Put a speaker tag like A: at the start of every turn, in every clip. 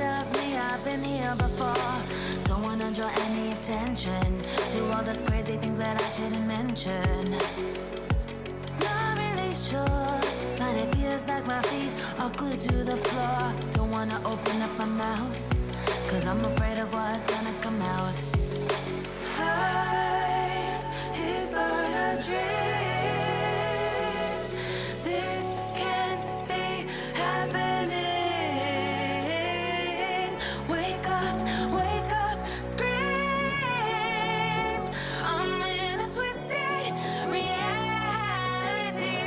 A: tells me I've been here before. Don't wanna draw any attention to all the crazy things that I shouldn't mention. Not really sure, but it feels like my feet are glued to the floor. Don't wanna open up my mouth, cause I'm afraid of what's gonna come out. Life is but a dream. This can't be happening. Wake up, scream. I'm in a twisted reality.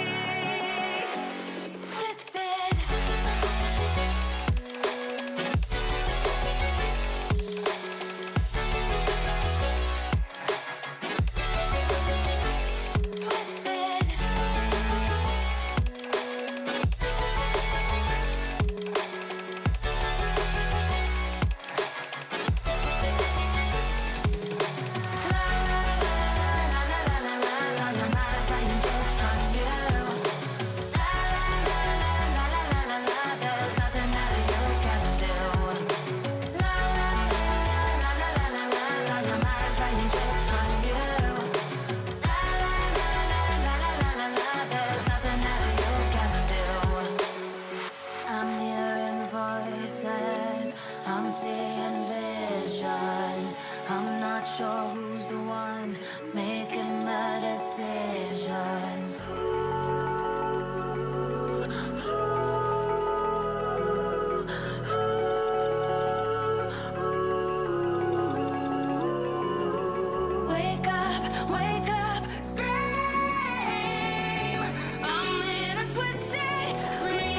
A: Twisted. Sure who's the one making the decisions. Wake up, scream. I'm in a twisted reality.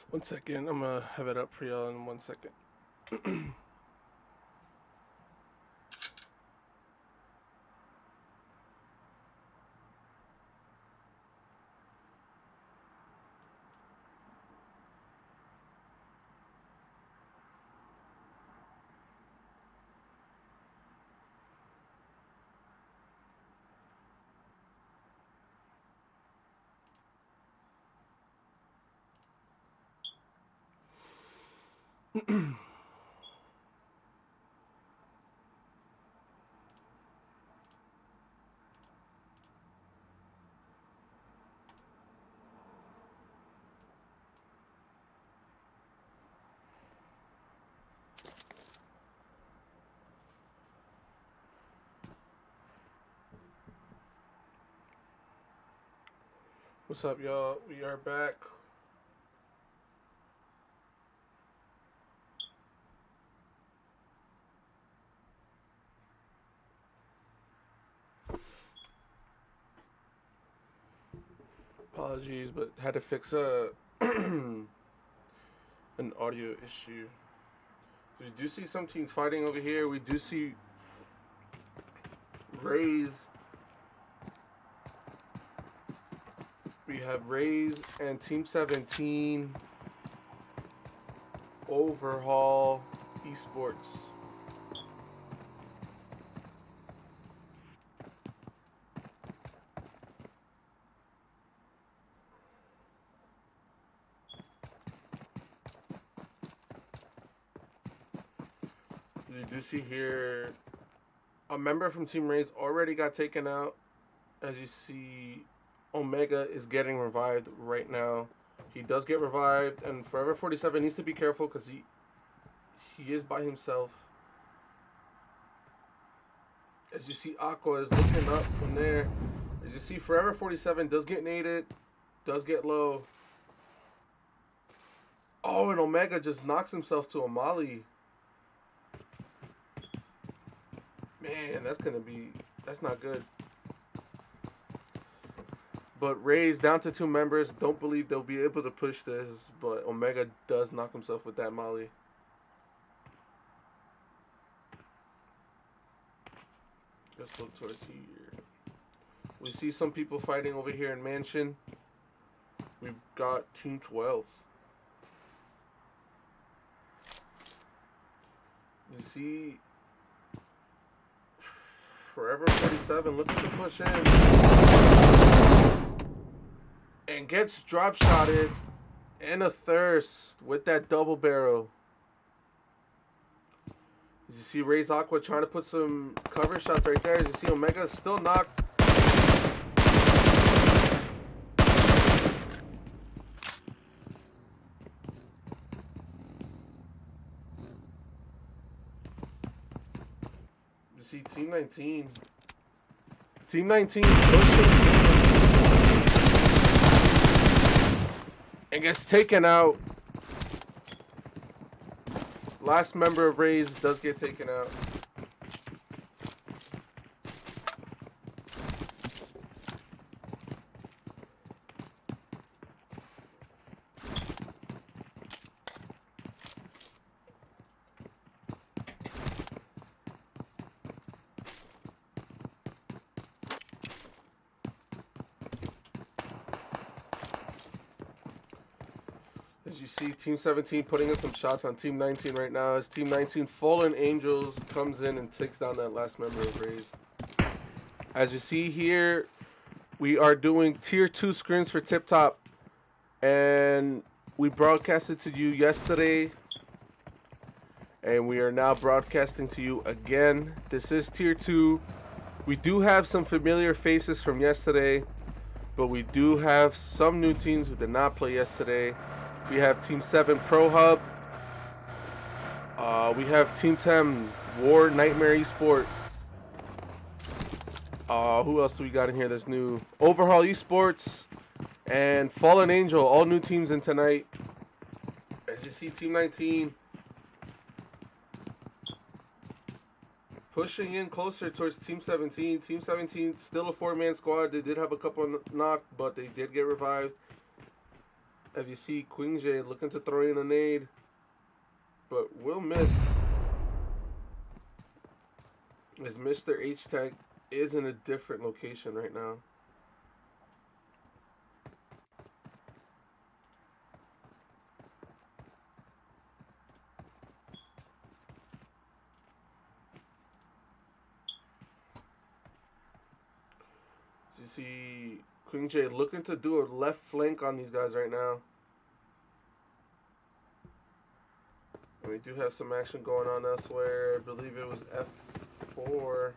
B: One second, I'm gonna have it up for y'all in 1 second. What's up, y'all? We are back. Apologies, but had to fix an audio issue. We do see some teams fighting over here. We do see Rays We have Rays and Team 17 Overhaul Esports. You do see here a member from Team Rays already got taken out. As you see, Omega is getting revived right now. He does get revived, and Forever 47 needs to be careful because he is by himself. As you see, Aqua is looking up from there. As you see, Forever 47 does get naded, does get low. Oh, and Omega just knocks himself to a molly. Man, that's not good. But Rays down to 2 members. Don't believe they'll be able to push this, but Omega does knock himself with that molly. Let's look towards here. We see some people fighting over here in Mansion. We've got Team 12. You see Forever 47 looking to push in. And gets drop shotted and a thirst with that double barrel. As you see Rays Aqua trying to put some cover shots right there. As you see Omega still knocked. You see Team 19. Team 19 pushing. And gets taken out. Last member of Rays does get taken out. As you see, Team 17 putting in some shots on Team 19 right now. As Team 19 Fallen Angels comes in and takes down that last member of Rays. As you see here, we are doing Tier 2 scrims for TipTop. And we broadcasted to you yesterday. And we are now broadcasting to you again. This is Tier 2. We do have some familiar faces from yesterday. But we do have some new teams who did not play yesterday. We have Team 7 Pro Hub. We have Team 10 War Nightmare Esport. Who else do we got in here that's new? Overhaul Esports and Fallen Angel. All new teams in tonight. As you see, Team 19 pushing in closer towards Team 17. Team 17 still a 4-man squad. They did have a couple knocked, but they did get revived. As you see, Queen J looking to throw in a nade, but will miss. As Mr. H-Tag is in a different location right now. As you see, Queen J looking to do a left flank on these guys right now. And we do have some action going on elsewhere. I believe it was F4.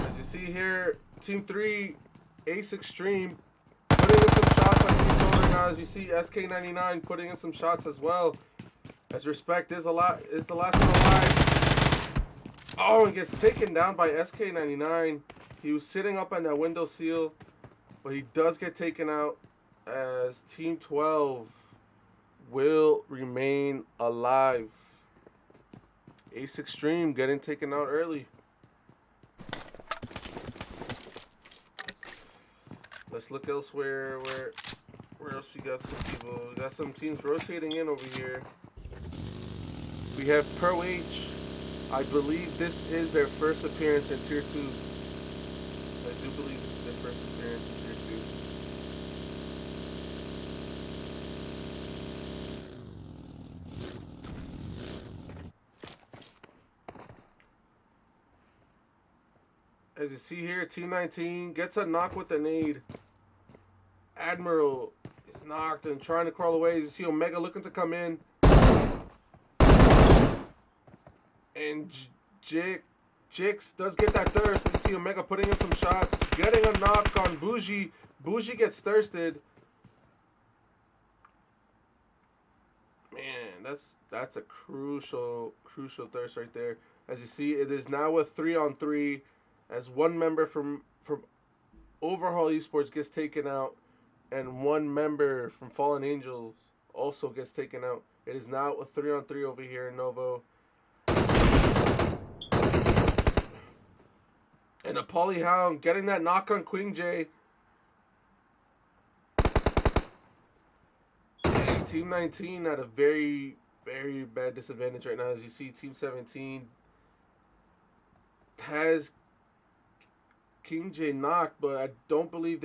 B: As you see here, Team 3, Ace Extreme, putting in some shots on each other now. As you see, SK99 putting in some shots as well. As Respect is the last one alive. Oh, and gets taken down by SK99. He was sitting up on that window seal, but he does get taken out as Team 12 will remain alive. Ace Extreme getting taken out early. Let's look elsewhere where Where else we got some people? We got some teams rotating in over here. We have Pro H. I believe this is their first appearance in Tier 2. I do believe this is their first appearance in Tier 2. As you see here, Team 19 gets a knock with a nade. Admiral is knocked and trying to crawl away. You see Omega looking to come in. And Jix does get that thirst. You see Omega putting in some shots. Getting a knock on Bougie. Bougie gets thirsted. Man, that's a crucial thirst right there. As you see, it is now a 3-on-3 as one member from Overhaul Esports gets taken out and one member from Fallen Angels also gets taken out. It is now a 3-on-3 over here in Novo. And a Polyhound getting that knock on Queen J. And Team 19 at a very, very bad disadvantage right now. As you see, Team 17 has King J knocked, but I don't believe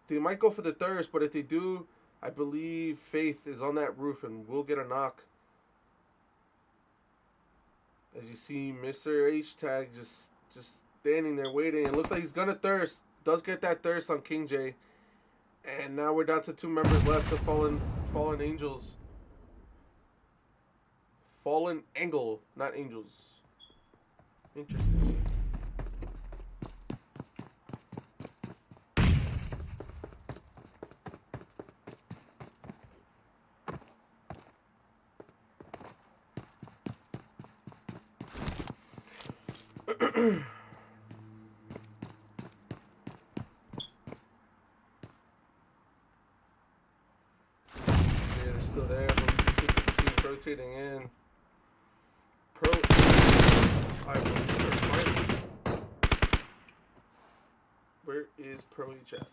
B: they might go for the thirst, but if they do, I believe Faith is on that roof and will get a knock. As you see, Mr. H Tag just standing there waiting. It looks like he's gonna thirst. Does get that thirst on King J. And now we're down to 2 members left of Fallen Angels. Fallen Angle, not Angels. Interesting. They're still there, but we see the teams rotating in. Pro, I believe they're fighting. Where is Pro H at?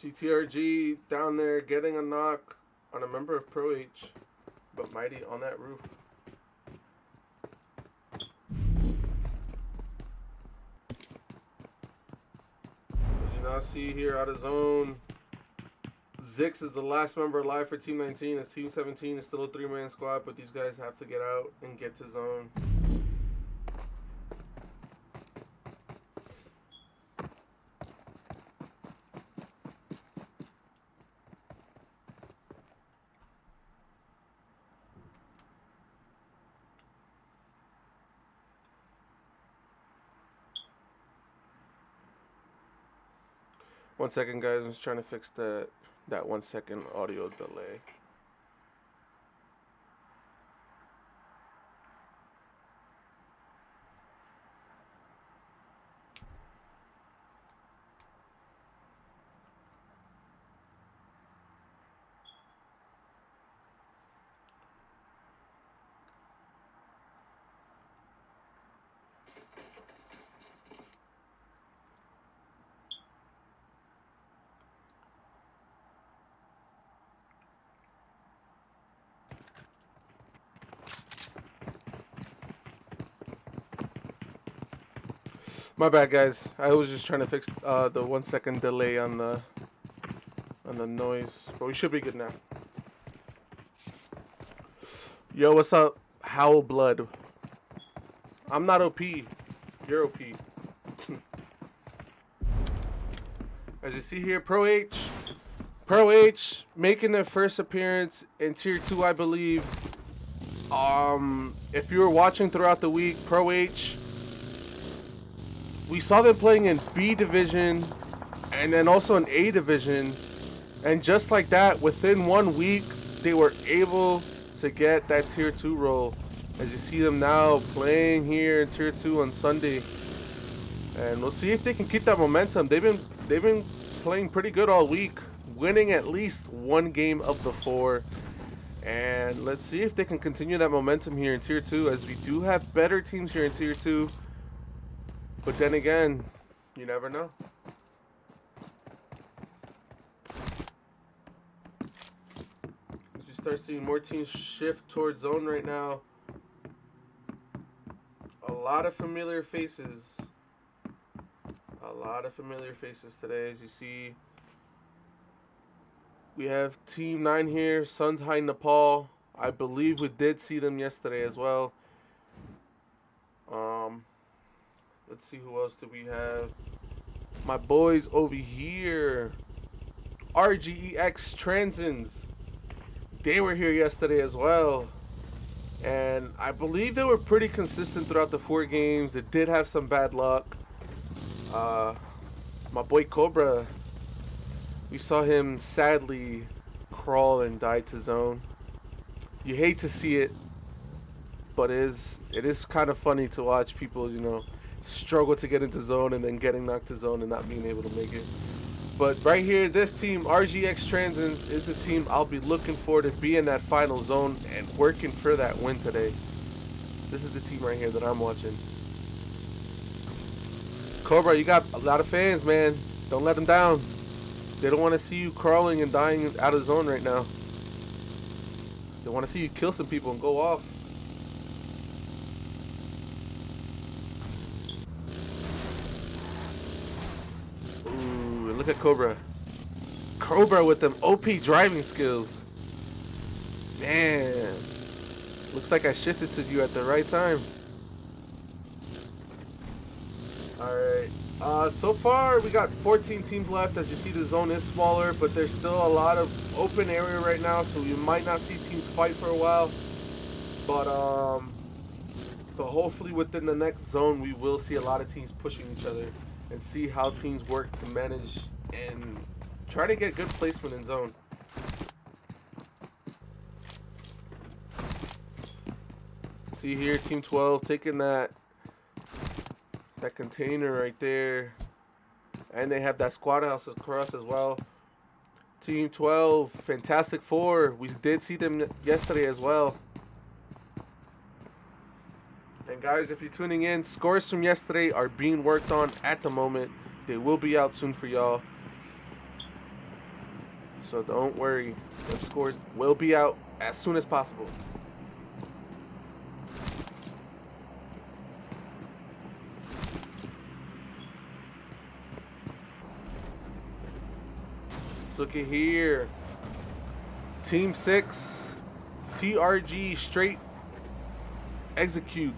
B: CTRG down there getting a knock on a member of Pro H, but Mighty on that roof. As you now see here out of zone, Zix is the last member alive for Team 19 as Team 17 is still a 3-man squad, but these guys have to get out and get to zone. One second, guys. I'm just trying to fix that 1 second audio delay. My bad, guys. I was just trying to fix the 1 second delay on the noise, but we should be good now. Yo, what's up, Howl Blood? I'm not OP. You're OP. As you see here, Pro H making their first appearance in Tier 2, I believe. If you were watching throughout the week, Pro H, we saw them playing in B Division and then also in A Division. And just like that, within 1 week, they were able to get that Tier 2 role. As you see them now playing here in Tier 2 on Sunday. And we'll see if they can keep that momentum. They've been playing pretty good all week, winning at least 1 game of the 4. And let's see if they can continue that momentum here in Tier 2, as we do have better teams here in Tier 2. But then again, you never know. As you start seeing more teams shift towards zone right now. A lot of familiar faces. A lot of familiar faces today, as you see. We have Team 9 here, Suns High Nepal. I believe we did see them yesterday as well. Let's see, who else do we have? My boys over here, RGEX Transins. They were here yesterday as well. And I believe they were pretty consistent throughout the 4 games. They did have some bad luck. My boy Cobra, we saw him sadly crawl and die to zone. You hate to see it, but it is kind of funny to watch people, you know, struggle to get into zone and then getting knocked to zone and not being able to make it. But right here, this team, RGX Transins, is the team I'll be looking for to be in that final zone and working for that win today. This is the team right here that I'm watching. Cobra, you got a lot of fans, man. Don't let them down. They don't want to see you crawling and dying out of zone right now. They want to see you kill some people and go off. Ooh, look at Cobra. Cobra with them OP driving skills. Man. Looks like I shifted to you at the right time. Alright. So far, we got 14 teams left. As you see, the zone is smaller, but there's still a lot of open area right now, so you might not see teams fight for a while. But hopefully within the next zone, we will see a lot of teams pushing each other and see how teams work to manage and try to get good placement in zone. See here, Team 12 taking that container right there, and they have that squad house across as well. Team 12, Fantastic Four, we did see them yesterday as well. And guys, if you're tuning in, scores from yesterday are being worked on at the moment. They will be out soon for y'all, so don't worry, them scores will be out as soon as possible. Look at here. Team 6, TRG Straight Execute.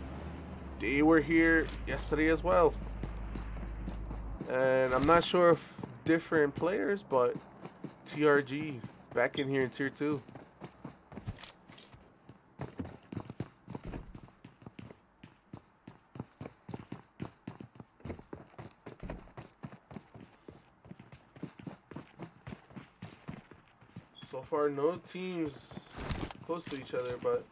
B: They were here yesterday as well. And I'm not sure if different players, but TRG back in here in Tier 2. So far, no teams close to each other, but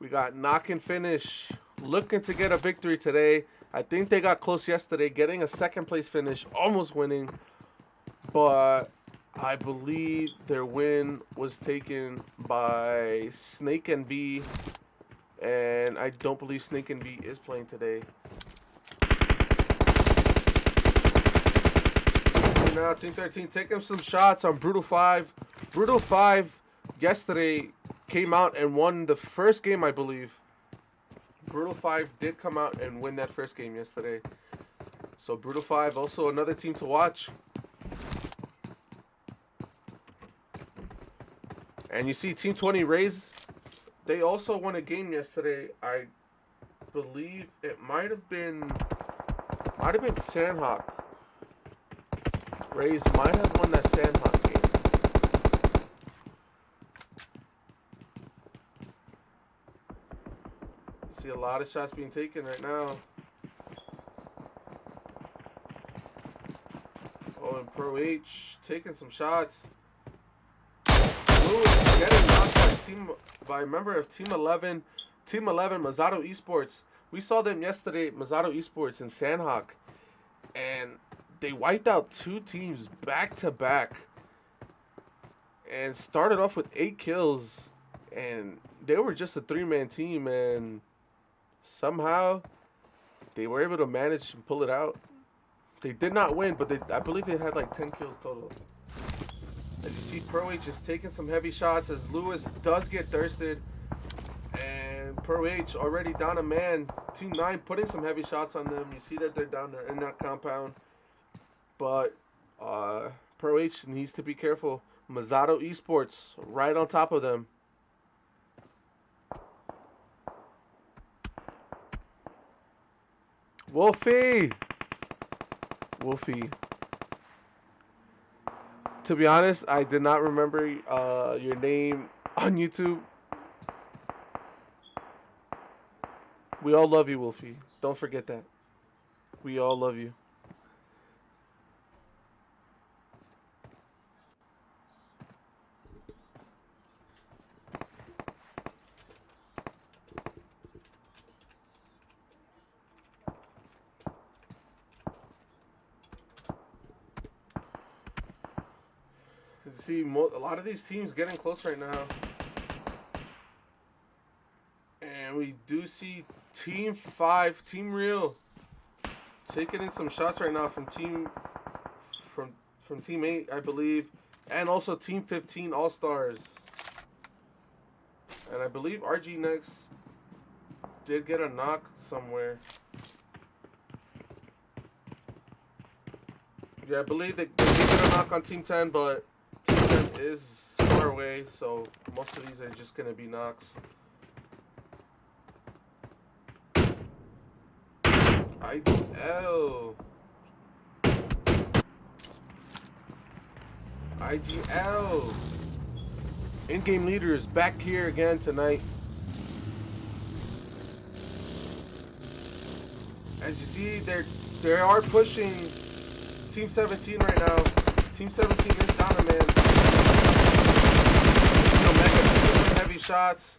B: we got Knock and Finish looking to get a victory today. I think they got close yesterday, getting a second place finish, almost winning, but I believe their win was taken by Snake and V, and I don't believe Snake and V is playing today. Now Team 13 taking some shots on Brutal 5. Brutal 5 yesterday came out and won the first game, I believe. Brutal 5 did come out and win that first game yesterday. So Brutal 5, also another team to watch. And you see Team 20 Rays, they also won a game yesterday. I believe it might have been Sandhawk. Rays might have won that Sandhawk game. You see a lot of shots being taken right now. Oh, and Pro H taking some shots. Lewis getting knocked by a member of Team 11. Team 11, Masato Esports. We saw them yesterday, Masato Esports in Sandhawk. And they wiped out 2 teams back to back. and started off with 8 kills. And they were just a 3-man team, and somehow they were able to manage and pull it out. They did not win, but I believe they had like 10 kills total. As you see, Pro H is taking some heavy shots as Lewis does get thirsted. And Pro H already down a man. Team 9 putting some heavy shots on them. You see that they're down there in that compound. But Pro H needs to be careful. Mazzato Esports right on top of them. Wolfie! To be honest, I did not remember your name on YouTube. We all love you, Wolfie. Don't forget that. We all love you. See, a lot of these teams getting close right now. And we do see Team 5, Team Real, taking in some shots right now from Team 8, I believe. And also Team 15 All-Stars. And I believe RG Next did get a knock somewhere. Yeah, I believe they did get a knock on Team 10, but Team 10 is far away, so most of these are just going to be knocks. IGL. In-game leaders back here again tonight. As you see, they are pushing Team 17 right now. Team 17 is down a man. Omega heavy shots.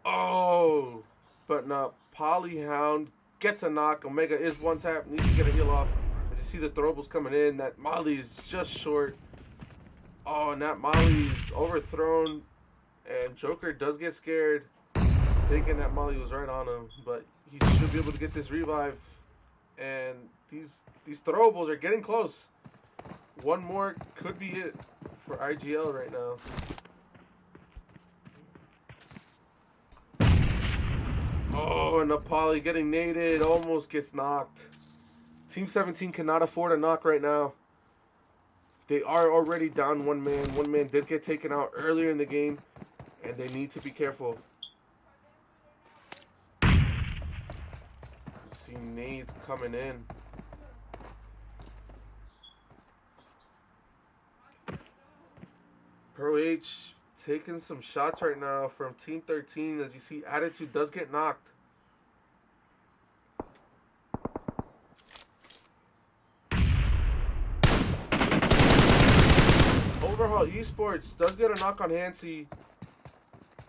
B: Oh, but not. Polyhound gets a knock. Omega is one tap. Needs to get a heal off. As you see the throwables coming in. That Molly is just short. Oh, and that Molly's overthrown. And Joker does get scared, thinking that Molly was right on him. But he should be able to get this revive. And these throwables are getting close. One more could be it for IGL right now. Oh, and the Poly getting naded, almost gets knocked. Team 17 cannot afford a knock right now. They are already down one man. One man did get taken out earlier in the game, and they need to be careful. See nades coming in. Pro H taking some shots right now from Team 13. As you see, Attitude does get knocked. Overhaul Esports does get a knock on Hansi.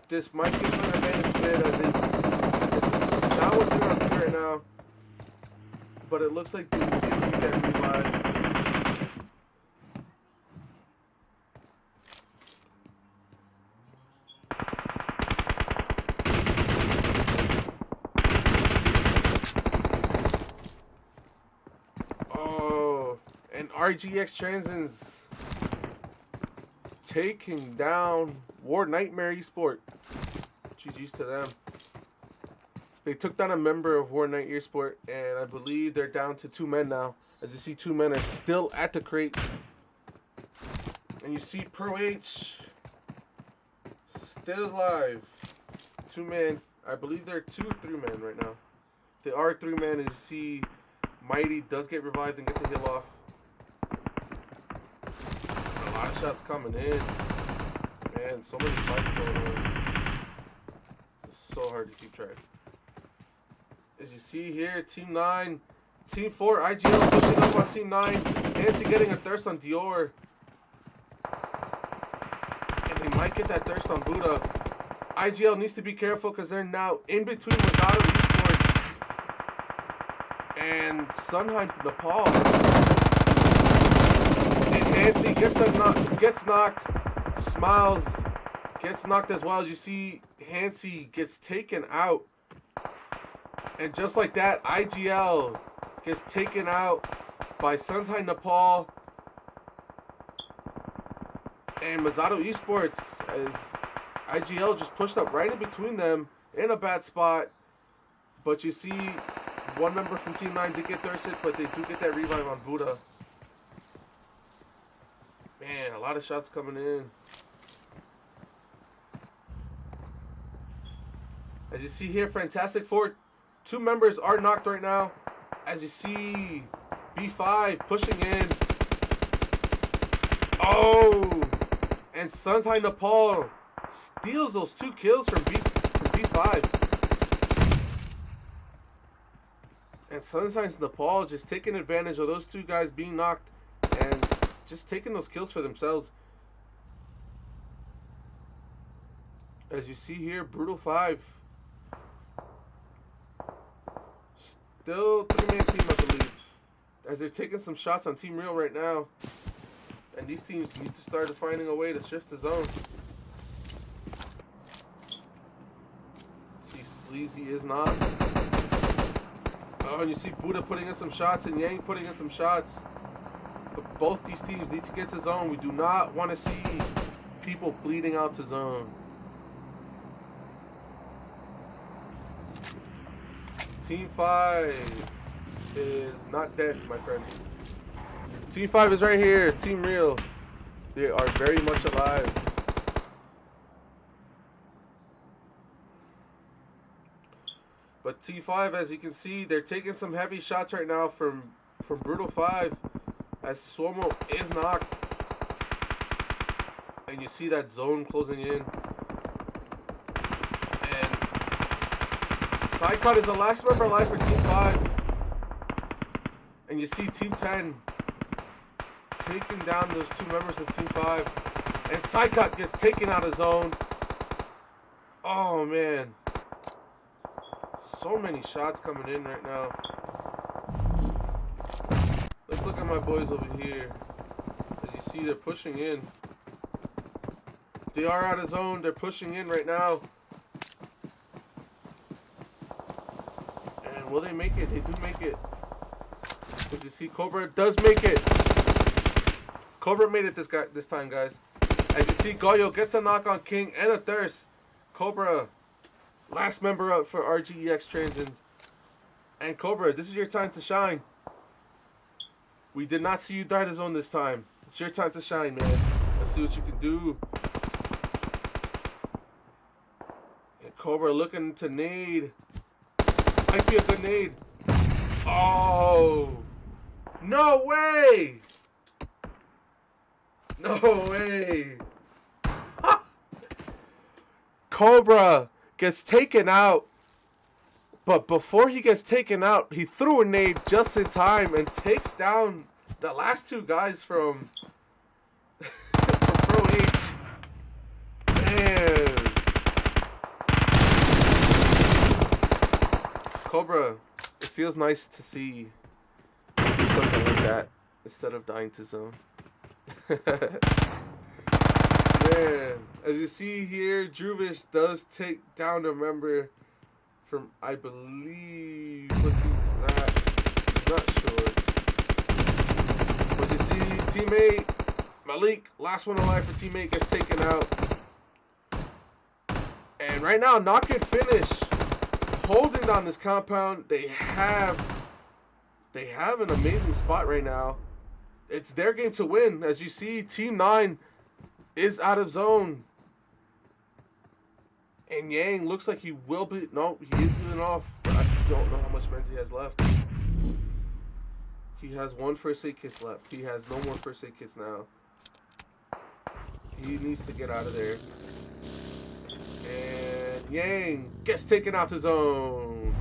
B: This might give them an advantage a bit as it's not what they're up to right now. But it looks like they're going to get revived. Oh, and RGX Transins taking down War Nightmare Esport. GG's to them. They took down a member of War Night Esport, and I believe they're down to 2 men now. As you see, 2 men are still at the crate. And you see Pro H still alive. 2 men. I believe they're 2 or 3 men right now. They are 3 men. As you see, Mighty does get revived and gets a heal off. A lot of shots coming in. Man, so many fights going on. It's so hard to keep track. As you see here, Team 9, Team 4, IGL pushing up on Team 9. Nancy getting a thirst on Dior. And they might get that thirst on Buddha. IGL needs to be careful because they're now in between Mazzato Esports and Sunheim Nepal. And Nancy gets knocked. Smiles gets knocked as well. You see Hansi gets taken out. And just like that, IGL gets taken out by Sunshine Nepal and Masato Esports, as IGL just pushed up right in between them in a bad spot. But you see one member from Team 9 did get thirsted, but they do get that revive on Buddha. Man, a lot of shots coming in. As you see here, Fantastic Four, 2 members are knocked right now. As you see, B5 pushing in. Oh! And Sunshine Nepal steals those 2 kills from B5. And Sunshine's Nepal just taking advantage of those 2 guys being knocked and just taking those kills for themselves. As you see here, Brutal 5. Still 3-man team, I believe. As they're taking some shots on Team Real right now. And these teams need to start finding a way to shift the zone. See, Sleazy is not. Oh, and you see Buddha putting in some shots and Yang putting in some shots. But both these teams need to get to zone. We do not want to see people bleeding out to zone. Team 5 is not dead, my friend. Team 5 is right here. Team Real. They are very much alive. But T5, as you can see, they're taking some heavy shots right now from Brutal 5. As Swomo is knocked. And you see that zone closing in. And Psychot is the last member alive for Team 5. And you see Team 10 taking down those 2 members of Team 5. And Psychot gets taken out of zone. Oh, man. So many shots coming in right now. Let's look at my boys over here. As you see, they're pushing in. They are out of zone. They're pushing in right now. And will they make it? They do make it. As you see, Cobra does make it. Cobra made it this time, guys. As you see, Goyo gets a knock on King and a thirst. Cobra, last member up for RGEX Transins. And Cobra, this is your time to shine. We did not see you die to zone this time. It's your time to shine, man. Let's see what you can do. And Cobra looking to nade. Might be a good nade. Oh! No way! No way! Cobra gets taken out. But before he gets taken out, he threw a nade just in time and takes down the last 2 guys from Pro H. Man. Cobra, it feels nice to see you do something like that instead of dying to zone. Man, as you see here, Druvish does take down a member from, I believe, what team is that? I'm not sure. But you see, teammate Malik, last one alive for teammate, gets taken out. And right now, knock and finish, holding down this compound. They have an amazing spot right now. It's their game to win. As you see, Team 9 is out of zone. And Yang looks like he will be... No, he is healing off. But I don't know how much meds he has left. He has 1 first aid kit left. He has no more first aid kits now. He needs to get out of there. And Yang gets taken out the zone.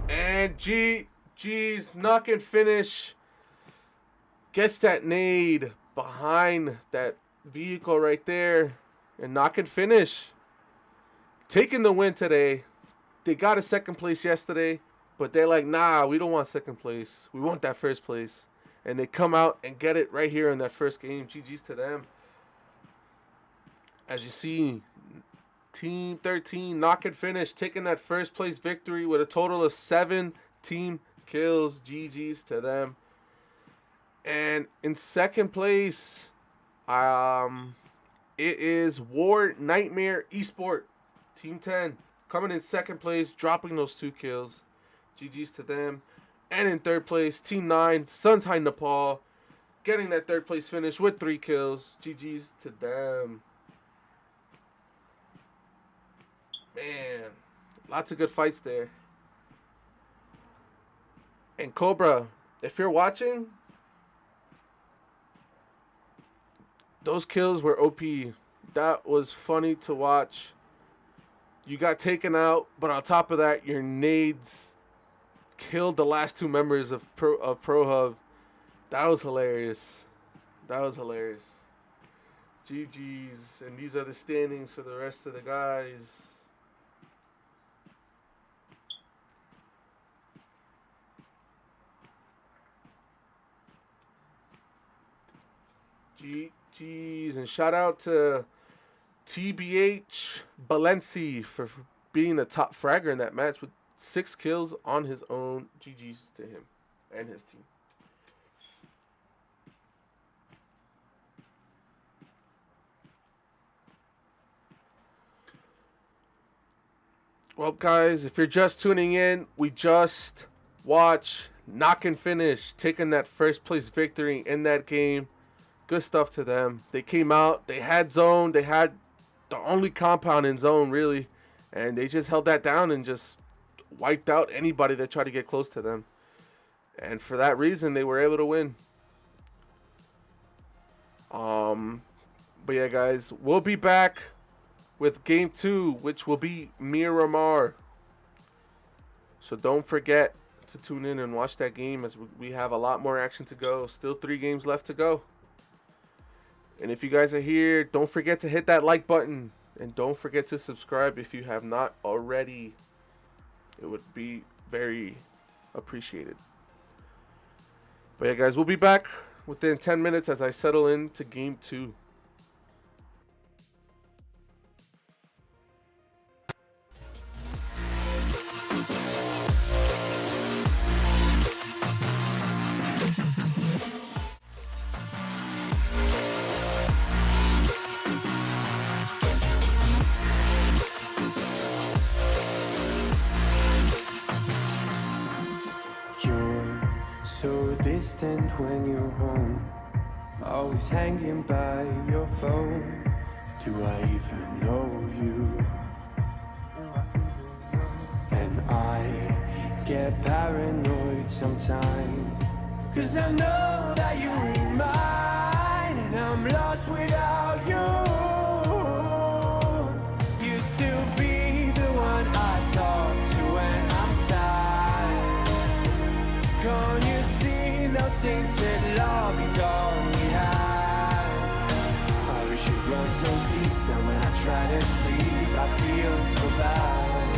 B: And G's knock and finish. Gets that nade behind that vehicle right there. And knock and finish. Taking the win today. They got a second place yesterday. But they're like, nah, we don't want second place. We want that first place. and they come out and get it right here in that first game. GG's to them. As you see, Team 13 knock and finish, taking that first place victory with a total of 7 team kills. GG's to them. And in second place, it is War Nightmare Esport, Team 10, coming in second place, dropping those 2 kills. GG's to them. And in third place, Team 9, Suns High Nepal, getting that third place finish with 3 kills. GG's to them. Man, lots of good fights there. And Cobra, if you're watching, those kills were OP. That was funny to watch. You got taken out, but on top of that, your nades killed the last 2 members of Pro Hub. That was hilarious. That was hilarious. GG's. And these are the standings for the rest of the guys. GG's. And shout out to TBH Balenci for being the top fragger in that match with 6 kills on his own. GG's to him and his team. Well, guys, if you're just tuning in, we just watched Knock and Finish, taking that first place victory in that game. Good stuff to them. They came out, they had zone, they had the only compound in zone, really, and they just held that down and just wiped out anybody that tried to get close to them. And for that reason, they were able to win. But yeah, guys, we'll be back with game 2, which will be Miramar. So don't forget to tune in and watch that game, as we have a lot more action to go. Still 3 games left to go. And if you guys are here, don't forget to hit that like button. And don't forget to subscribe if you have not already. It would be very appreciated. But yeah, guys, we'll be back within 10 minutes as I settle into game 2.
C: So distant when you're home, always hanging by your phone. Do I even know you? And I get paranoid sometimes, 'cause I know that you ain't mine, and I'm lost without you. Used to be the one I talk to when I'm sad. Can't you see, no tainted love is all we have. Our issues run so deep, now when I try to sleep I feel so bad.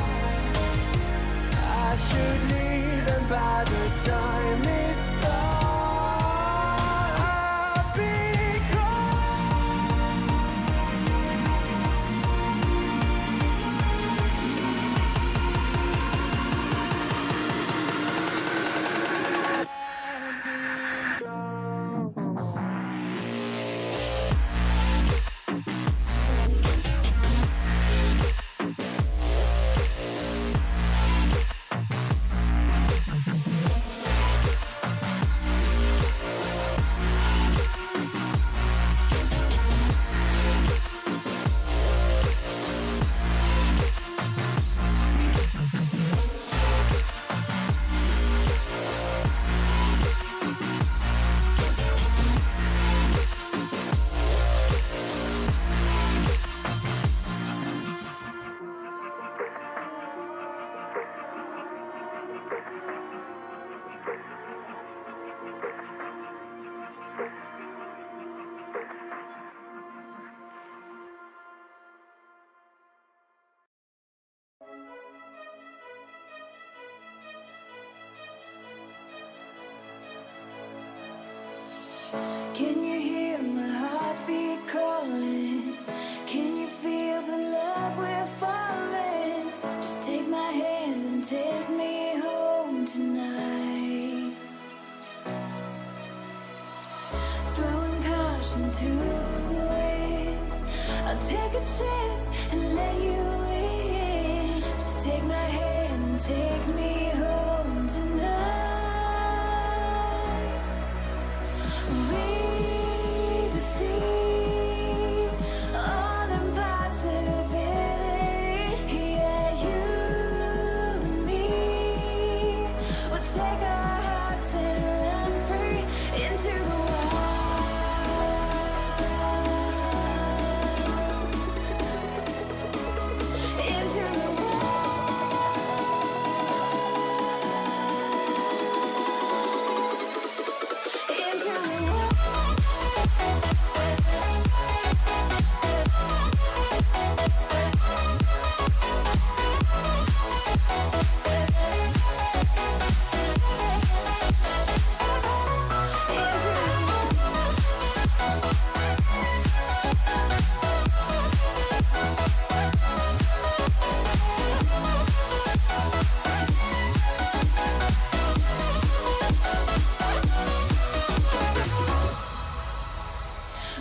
C: I should leave, and by the time it's done I'll be gone.
A: into it. I'll take a chance and let you in. Just take my hand and take me home tonight. We defeat all impossibilities. Yeah, you and me. We'll take our hearts and run free into the wild. Into the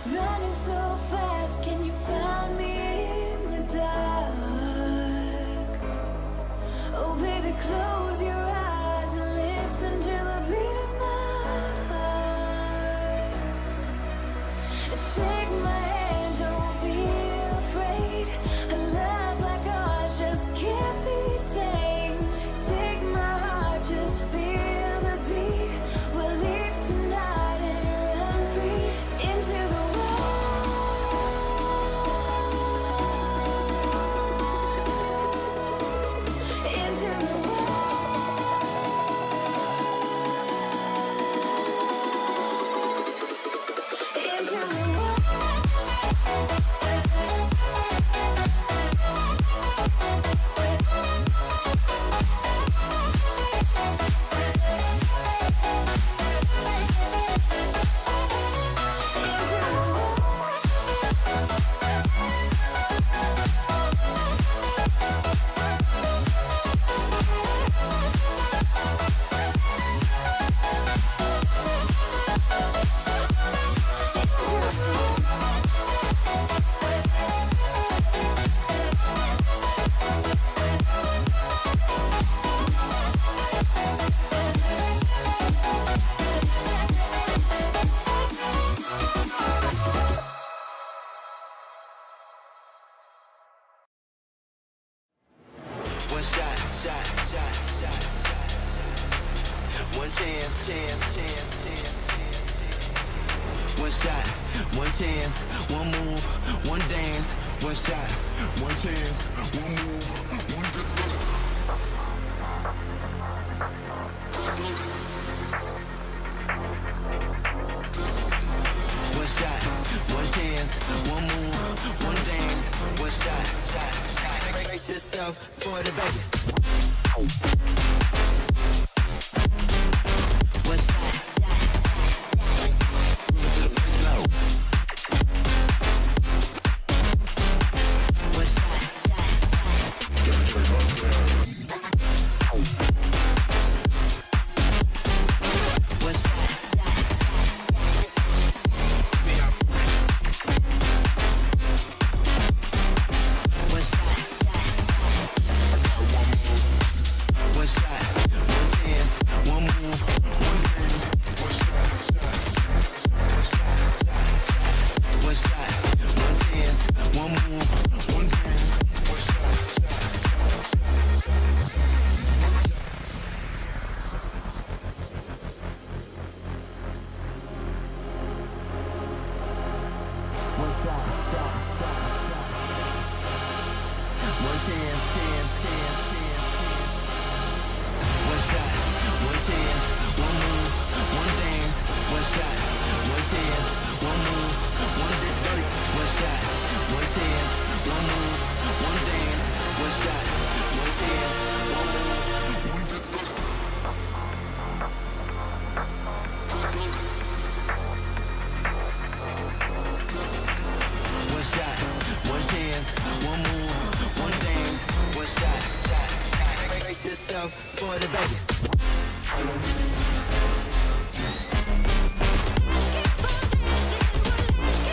A: running so fast, can you find me in the dark? Oh baby, close your eyes and listen to the beat of my heart. Take my hand, don't be afraid. A love like ours just can't be tamed. Take my heart, just feel the beat. We'll leave tonight and run free into the into the into the
C: One shot, shot, shot, shot, shot. One chance, chance, chance, chance. One shot, one chance, one move, one dance. One shot, one chance, one move, one dance. One shot, one chance, one move, one dance. One shot, shot, shot. Brace yourself for the Vegas. One shot, one shot, yourself for the Vegas. Let's keep on dancing, let's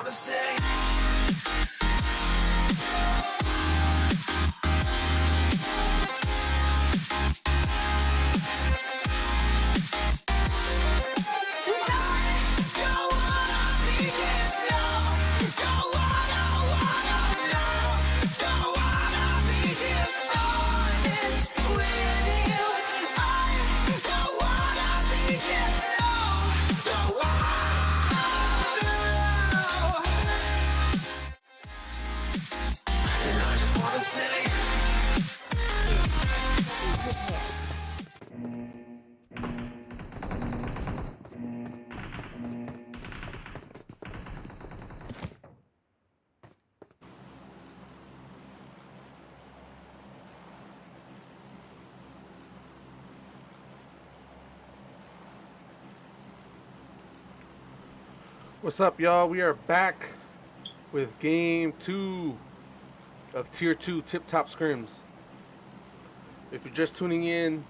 C: wanna say.
B: What's up, y'all? We are back with game 2 of Tier 2 TipTop Scrims. If you're just tuning in,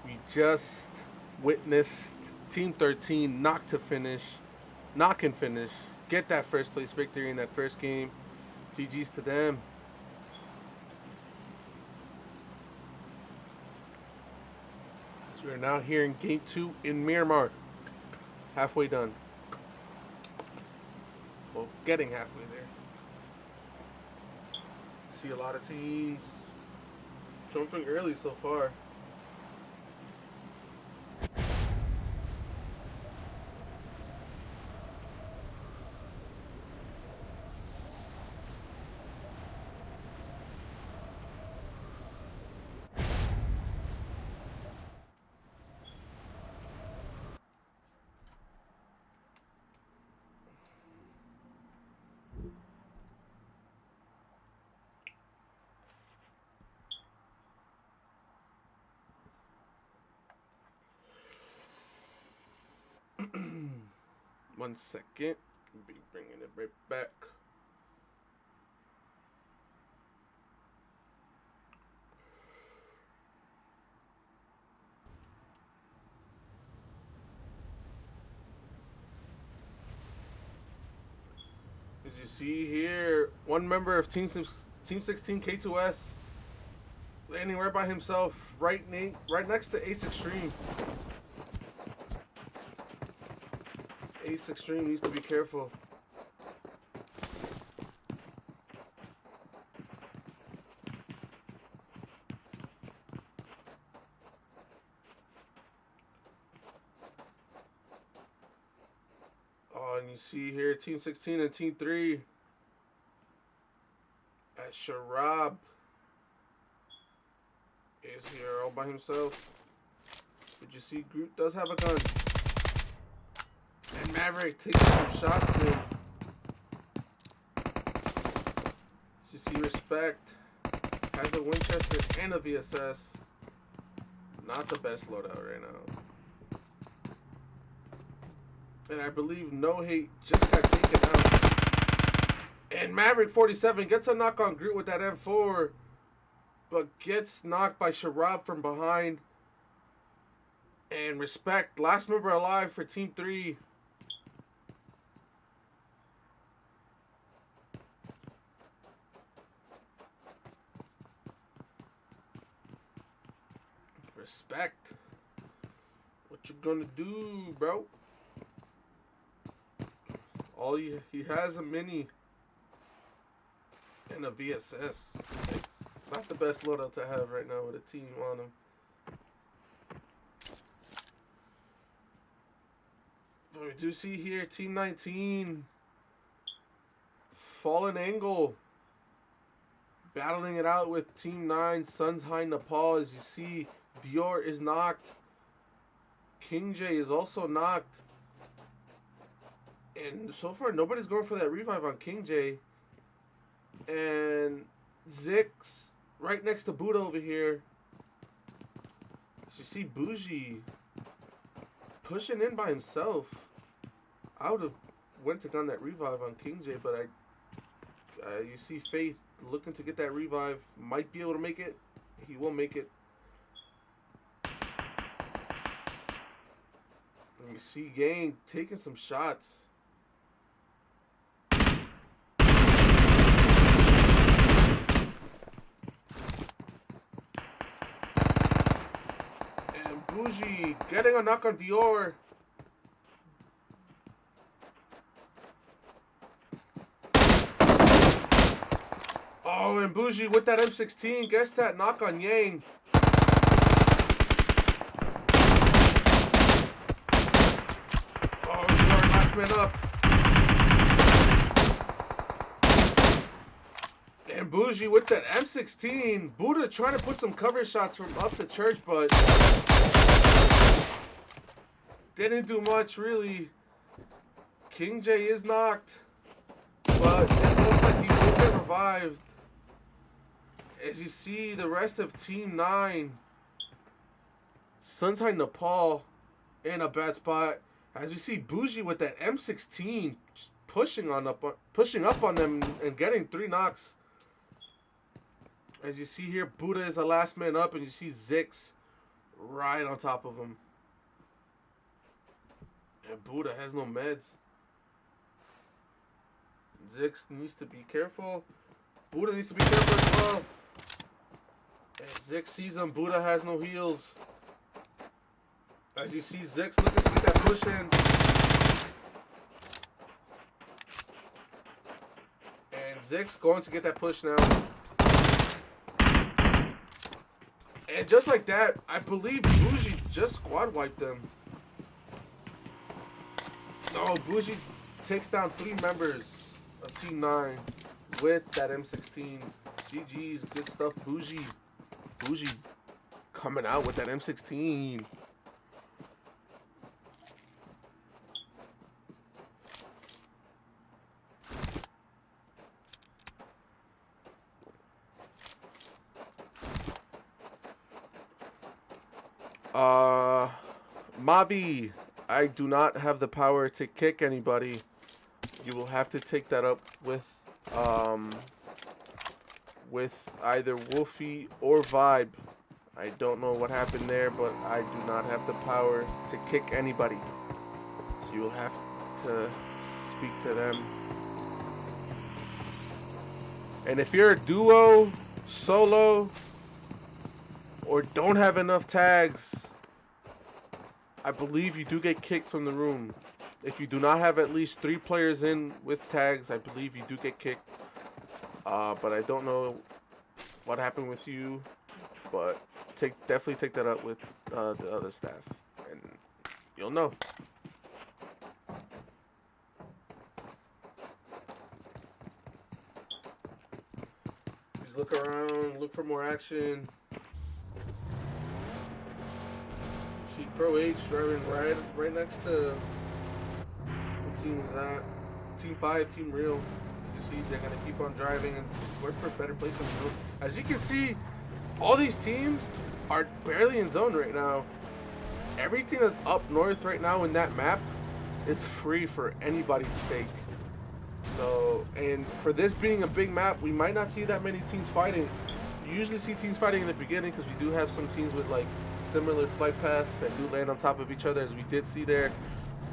B: we just witnessed Team 13 knock and finish, get that first place victory in that first game. GG's to them. So we are now here in game 2 in Miramar. Halfway done. Well, getting halfway there. See a lot of teams jumping early so far. One second. I'll be bringing it right back. As you see here, one member of Team 16 K2S landing right by himself, right next to Ace Extreme. Ace Extreme needs to be careful. Oh, and you see here Team 16 and Team 3 as Sharab is here all by himself. But you see Groot does have a gun. And Maverick takes some shots in. You see Respect has a Winchester and a VSS. Not the best loadout right now. And I believe No Hate just got taken out. And Maverick 47 gets a knock on Groot with that M4. But gets knocked by Sharab from behind. And Respect, last member alive for Team 3. Respect. What you gonna do, bro? He has a mini and a VSS. It's not the best loadout to have right now with a team on him. But we do see here Team 19 Fallen Angle battling it out with Team 9 Suns High Nepal. As you see, Dior is knocked. King J is also knocked. And so far, nobody's going for that revive on King J. And Zix right next to Buddha over here. You see Bougie pushing in by himself. I would have went to gun that revive on King J, but you see Faith looking to get that revive. Might be able to make it. He will make it. And you see Gang taking some shots. Getting a knock on Dior. Oh, and Bougie with that M16 gets that knock on Yang. Oh, Dior last man up. And Bougie with that M16. Buddha trying to put some cover shots from up the church, but didn't do much, really. King J is knocked, but it looks like he will get revived. As you see, the rest of Team 9, Sunshine Nepal in a bad spot. As you see, Bougie with that M16 pushing up on them and getting 3 knocks. As you see here, Buddha is the last man up, and you see Zix right on top of him. And Buddha has no meds. Zix needs to be careful. Buddha needs to be careful as well. And Zix sees him. Buddha has no heals. As you see, Zix looking to get that push in. And Zix going to get that push now. And just like that, I believe Bougie just squad wiped them. No, Bougie takes down 3 members of Team 9 with that M16. GG's, good stuff, Bougie. Bougie coming out with that M16. Mabi, I do not have the power to kick anybody. You will have to take that up with either Wolfie or Vibe. I don't know what happened there, but I do not have the power to kick anybody. So you will have to speak to them. And if you're a duo, solo, or don't have enough tags, I believe you do get kicked from the room. If you do not have at least 3 players in with tags, I believe you do get kicked. But I don't know what happened with you. But definitely take that up with the other staff, and you'll know. Just look around, look for more action. See Pro H driving right next to what team is that? Team 5, Team Real. You see they're gonna keep on driving and work for a better place on the road. As you can see, all these teams are barely in zone right now. Everything that's up north right now in that map is free for anybody to take. So, and for this being a big map, we might not see that many teams fighting. You usually see teams fighting in the beginning because we do have some teams with like similar flight paths that do land on top of each other, as we did see there.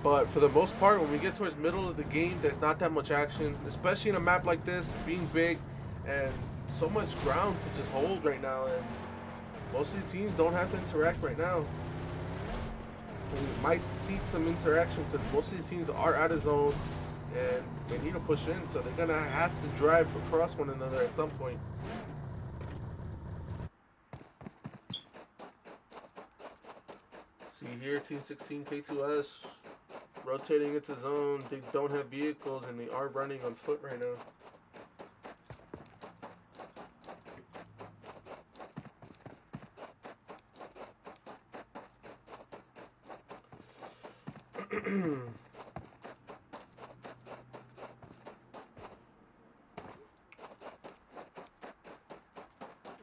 B: But for the most part, when we get towards middle of the game, there's not that much action, especially in a map like this, being big and so much ground to just hold right now. And most of the teams don't have to interact right now. We might see some interaction because most of these teams are out of zone and they need to push in, so they're gonna have to drive across one another at some point. See here, Team 16 K2S rotating into zone. They don't have vehicles and they are running on foot right now.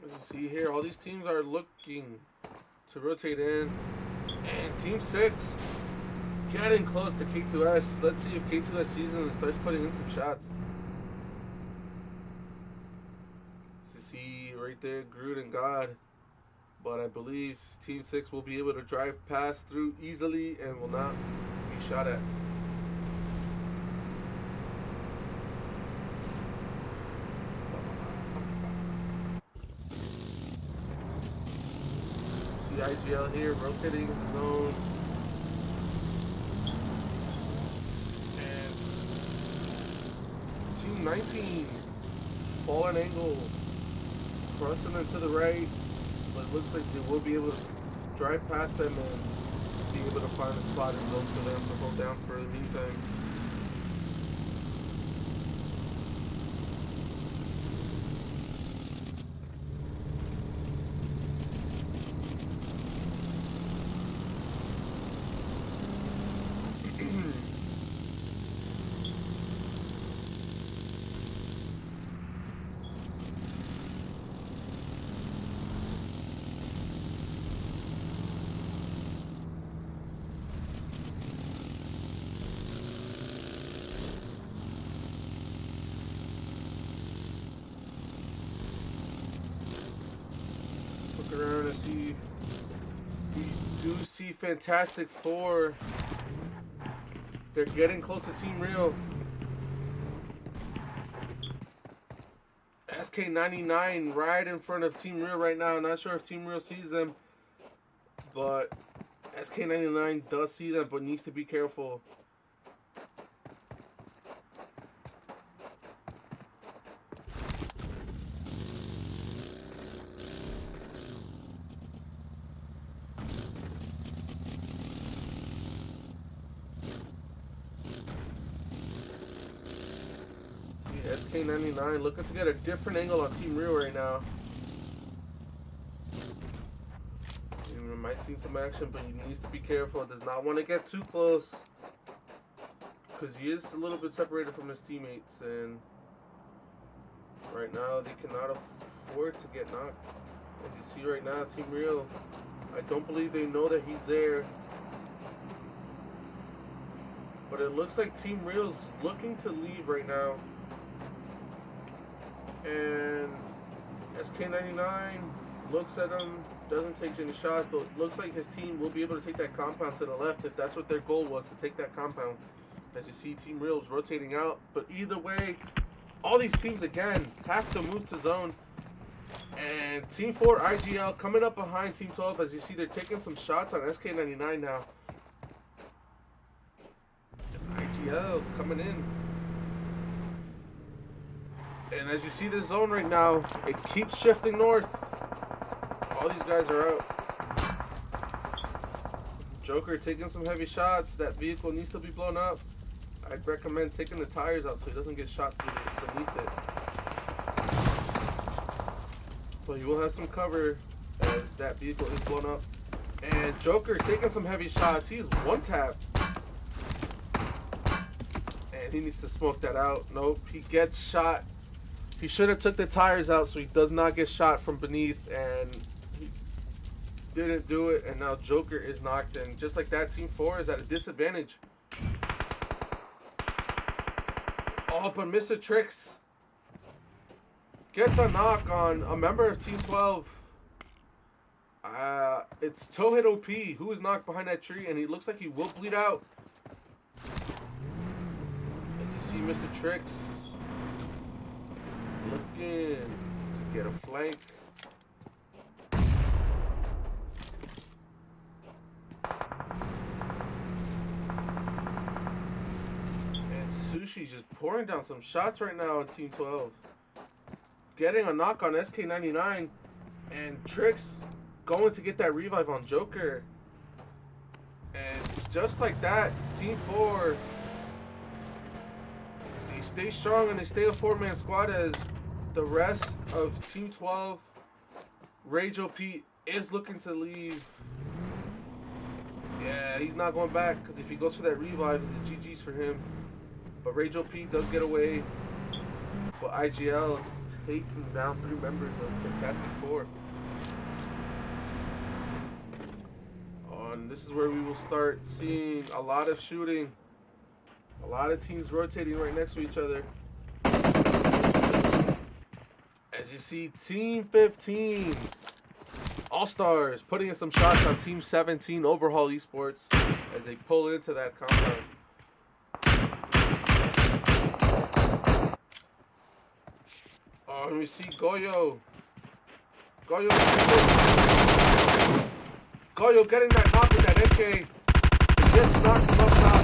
B: As you see here, all these teams are looking to rotate in. And Team 6 getting close to K2S. Let's see if K2S sees them and starts putting in some shots. As you see right there, Groot and God. But I believe Team 6 will be able to drive past through easily and will not be shot at. See IGL here rotating the zone. And Team 19, fallen angle, crossing them to the right, but it looks like they will be able to drive past them and be able to find a spot in zone for them to hold down for the meantime. Look around and see. We do see Fantastic Four. They're getting close to Team Real. SK99 right in front of Team Real right now. Not sure if Team Real sees them, but SK99 does see them, but needs to be careful. SK99 looking to get a different angle on Team Real right now. You might see some action, but he needs to be careful. Does not want to get too close, because he is a little bit separated from his teammates, and right now they cannot afford to get knocked. As you see right now, Team Real, I don't believe they know that he's there. But it looks like Team Real's looking to leave right now. And SK99 looks at him, doesn't take any shots, but looks like his team will be able to take that compound to the left if that's what their goal was, to take that compound. As you see, Team Real's rotating out. But either way, all these teams again have to move to zone. And Team 4 IGL coming up behind Team 12. As you see, they're taking some shots on SK99 now. IGL coming in. And as you see the zone right now, it keeps shifting north. All these guys are out. Joker taking some heavy shots. That vehicle needs to be blown up. I'd recommend taking the tires out so he doesn't get shot beneath it. But he will have some cover as that vehicle is blown up. And Joker taking some heavy shots. He's one tap. And he needs to smoke that out. Nope, he gets shot. He should have took the tires out so he does not get shot from beneath, and he didn't do it, and now Joker is knocked, and just like that, Team 4 is at a disadvantage. Oh, but Mr. Tricks gets a knock on a member of Team 12. It's Towhead OP who is knocked behind that tree, and he looks like he will bleed out. As you see, Mr. Tricks looking to get a flank. And Sushi's just pouring down some shots right now on Team 12. Getting a knock on SK99. And Tricks going to get that revive on Joker. And just like that, Team 4, they stay strong and they stay a 4-man squad as the rest of Team 12, Rage OP is looking to leave. Yeah, he's not going back, because if he goes for that revive, it's a GG's for him. But Rage OP does get away. But IGL taking down 3 members of Fantastic Four. And this is where we will start seeing a lot of shooting. A lot of teams rotating right next to each other. As you see, Team 15, All-Stars, putting in some shots on Team 17, Overhaul Esports, as they pull into that compound. Oh, and we see Goyo. Goyo getting that knock with that MK. He gets knocked from up top.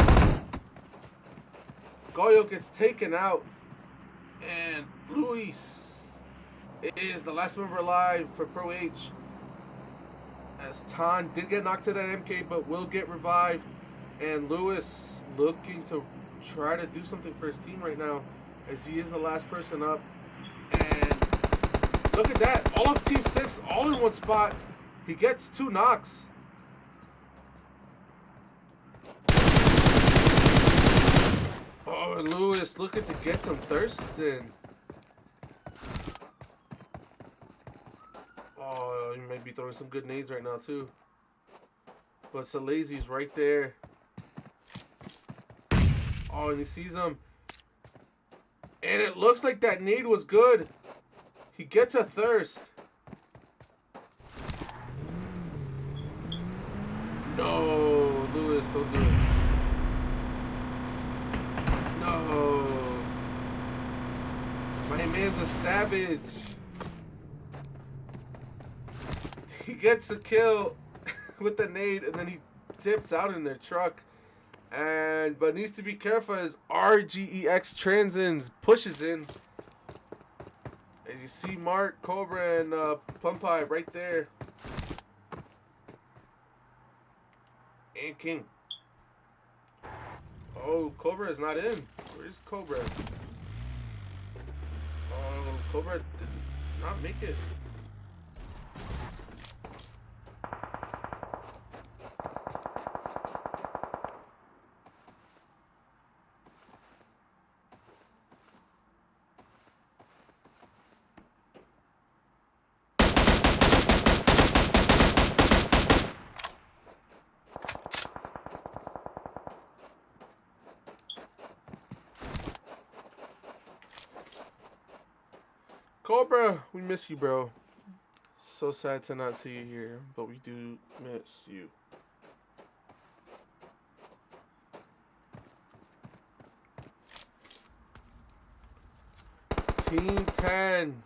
B: Goyo gets taken out. And Luis is the last member alive for Pro H. As Tan did get knocked to that MK, but will get revived. And Lewis looking to try to do something for his team right now, as he is the last person up. And look at that. All of Team 6, all in one spot. He gets 2 knocks. Oh, and Lewis looking to get some Thurston. Oh, he might be throwing some good nades right now, too. But Salazy's right there. Oh, and he sees him. And it looks like that nade was good. He gets a thirst. No, Lewis, don't do it. No. My man's a savage. He gets a kill with the nade, and then he tips out in their truck. But needs to be careful as RGEX Transins pushes in. As you see Mark, Cobra, and Plumpie right there. And King. Oh, Cobra is not in. Where's Cobra? Oh, Cobra did not make it. Cobra, we miss you, bro. So sad to not see you here, but we do miss you. Team 10,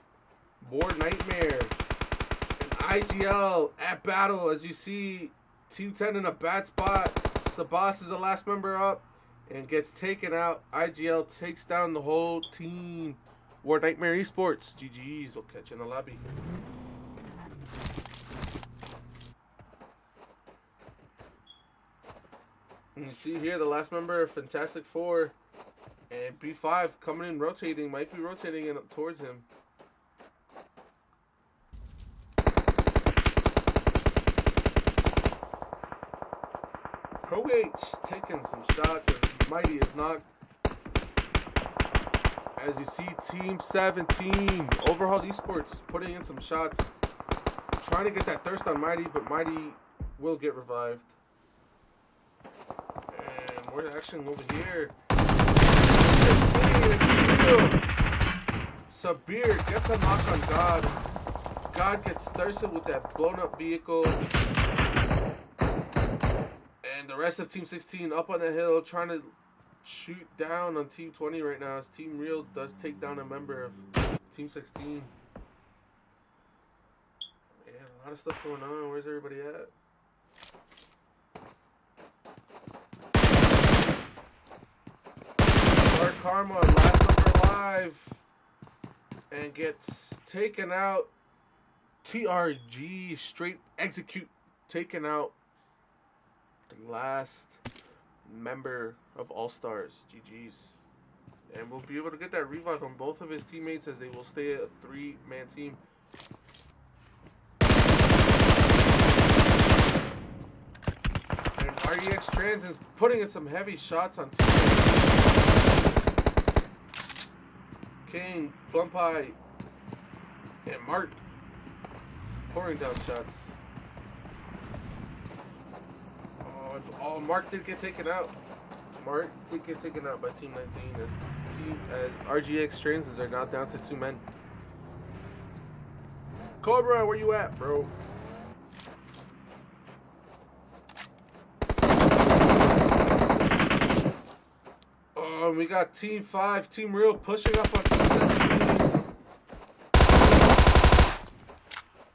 B: Board Nightmare, and IGL at battle. As you see, Team 10 in a bad spot. Sabas is the last member up and gets taken out. IGL takes down the whole team. War Nightmare Esports. GG's. We'll catch you in the lobby. And you see here the last member, Fantastic Four. And B5 coming in rotating. Might be rotating in towards him. Pro H taking some shots as Mighty is knocked. As you see, Team 17, Overhauled Esports, putting in some shots. Trying to get that thirst on Mighty, but Mighty will get revived. And we're action over here. Sabir gets a knock on God. God gets thirsted with that blown up vehicle. And the rest of Team 16 up on the hill trying to shoot down on Team 20 right now as Team Real does take down a member of Team 16. Man, a lot of stuff going on. Where's everybody at? Dark Karma, last number alive, and gets taken out. TRG, straight execute, taken out. The last member of All Stars. GG's. And we'll be able to get that revive on both of his teammates as they will stay a 3-man team. And REX Trans is putting in some heavy shots on teammates. King, Plumpie, and Mark pouring down shots. Oh, Mark did get taken out. Mark did get taken out by Team 19 as RGX Transins are now down to 2 men. Cobra, where you at, bro? Oh, we got Team 5, Team Real pushing up on Team 17.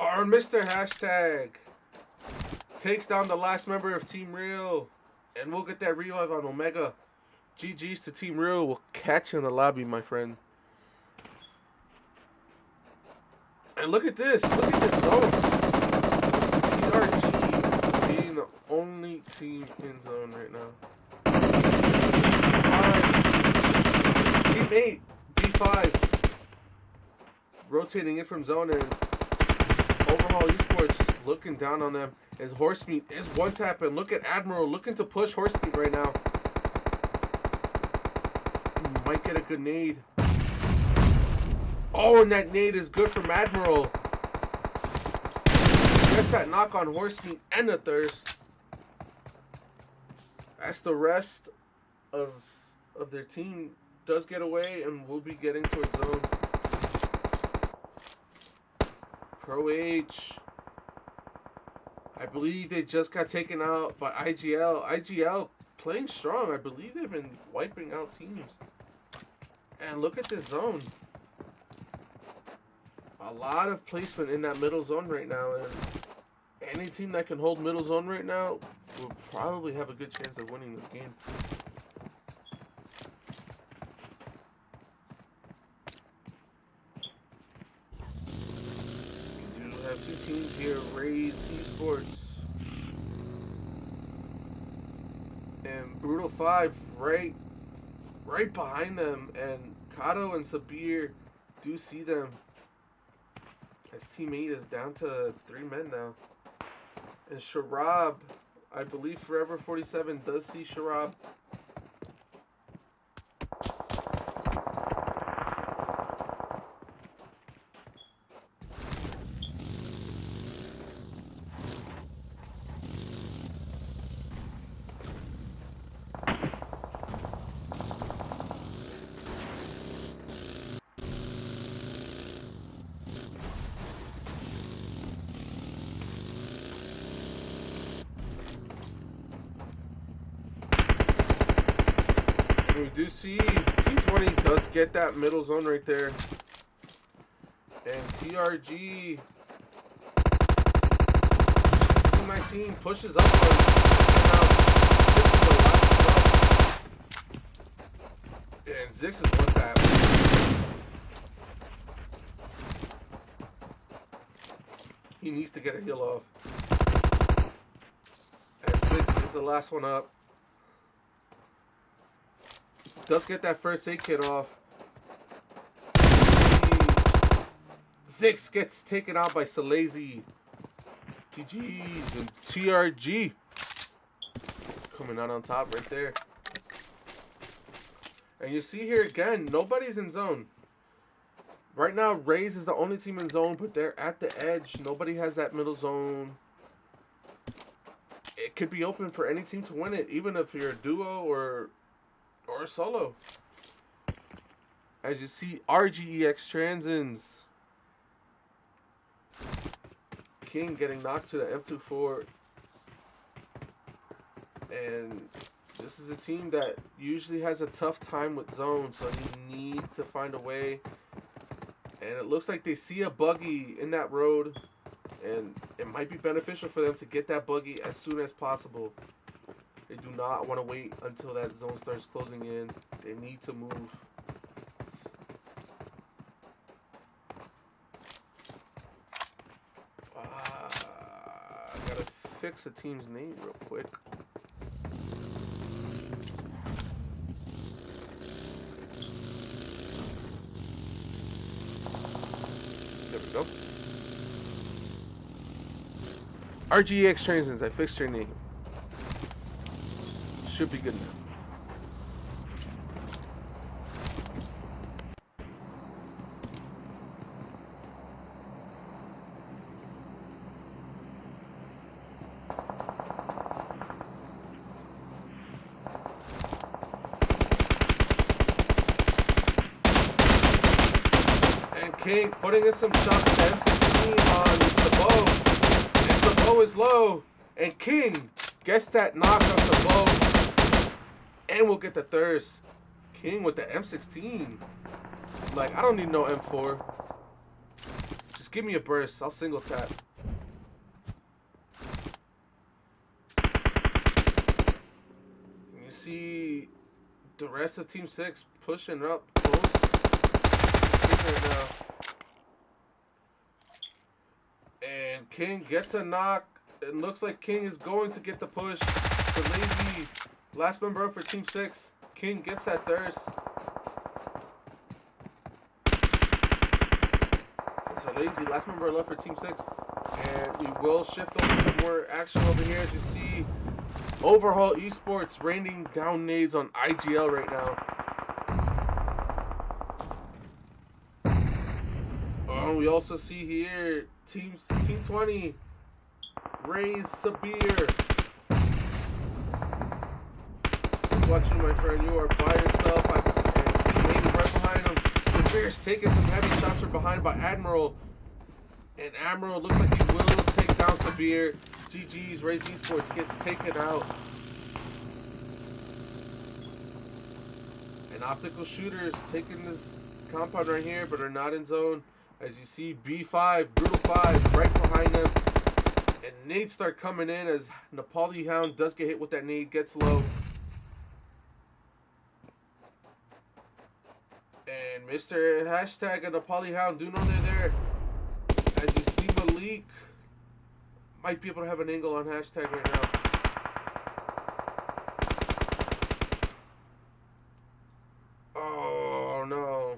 B: Our Mr. Hashtag. takes down the last member of Team Real. And we'll get that revive on Omega. GG's to Team Real. We'll catch you in the lobby, my friend. And look at this. Look at this zone. TRG being the only team in zone right now. Team 8, B5. Rotating in from zone, and Overhaul Esports looking down on them. As Horsemeat is one tap, and look at Admiral looking to push Horsemeat right now. Might get a good nade. Oh, and that nade is good from Admiral. Gets that knock on Horsemeat and the Thirst. That's the rest of their team does get away, and we'll be getting towards zone. Pro H. I believe they just got taken out by IGL. IGL playing strong. I believe they've been wiping out teams. And look at this zone. A lot of placement in that middle zone right now. And any team that can hold middle zone right now will probably have a good chance of winning this game. We do have two teams here. Raise Esports. And Brutal 5 right behind them, and Kato and Sabir do see them. His teammate is down to 3 men now. And Sharab, I believe Forever 47 does see Sharab. We do see Team 20 does get that middle zone right there. And TRG Team 19 pushes up on and Zix is one tap. He needs to get a heal off. And Zix is the last one up. Does get that first aid kit off. Zix gets taken out by Salazy. GG's and TRG coming out on top right there. And you see here again, nobody's in zone. Right now, Raze is the only team in zone, but they're at the edge. Nobody has that middle zone. It could be open for any team to win it, even if you're a duo or solo. As you see, RGEX Transins. King getting knocked to the M24. And this is a team that usually has a tough time with zone, so you need to find a way. And it looks like they see a buggy in that road, and it might be beneficial for them to get that buggy as soon as possible. They do not want to wait until that zone starts closing in. They need to move. I gotta fix a team's name real quick. There we go. RGX Transins, I fixed your name. Should be good now. And King putting in some shots to M16 on Sabo. And Sabo is low. And King gets that knock on Sabo. And we'll get the Thirst. King with the M16. Like, I don't need no M4. Just give me a burst. I'll single tap. see the rest of Team 6 pushing up close right now. And King gets a knock. It looks like King is going to get the push. The lazy last member up for Team 6. King gets that thirst. It's a lazy last member left for Team 6. And we will shift over to more action over here as you see Overhaul Esports raining down nades on IGL right now. We also see here Team 20 raise Sabir. Watching, my friend, you are by yourself. And Team right behind him. Sabir's taking some heavy shots from behind by Admiral. And Admiral looks like he will take down Sabir. GG's, Raise Esports gets taken out. And Optical Shooters taking this compound right here, but are not in zone. As you see, B5, Brutal 5, right behind them. And nades start coming in as Nepali Hound does get hit with that nade, gets low. And Mr. Hashtag and Nepali Hound do know they're there. As you see, Malik might be able to have an angle on Hashtag right now. Oh no.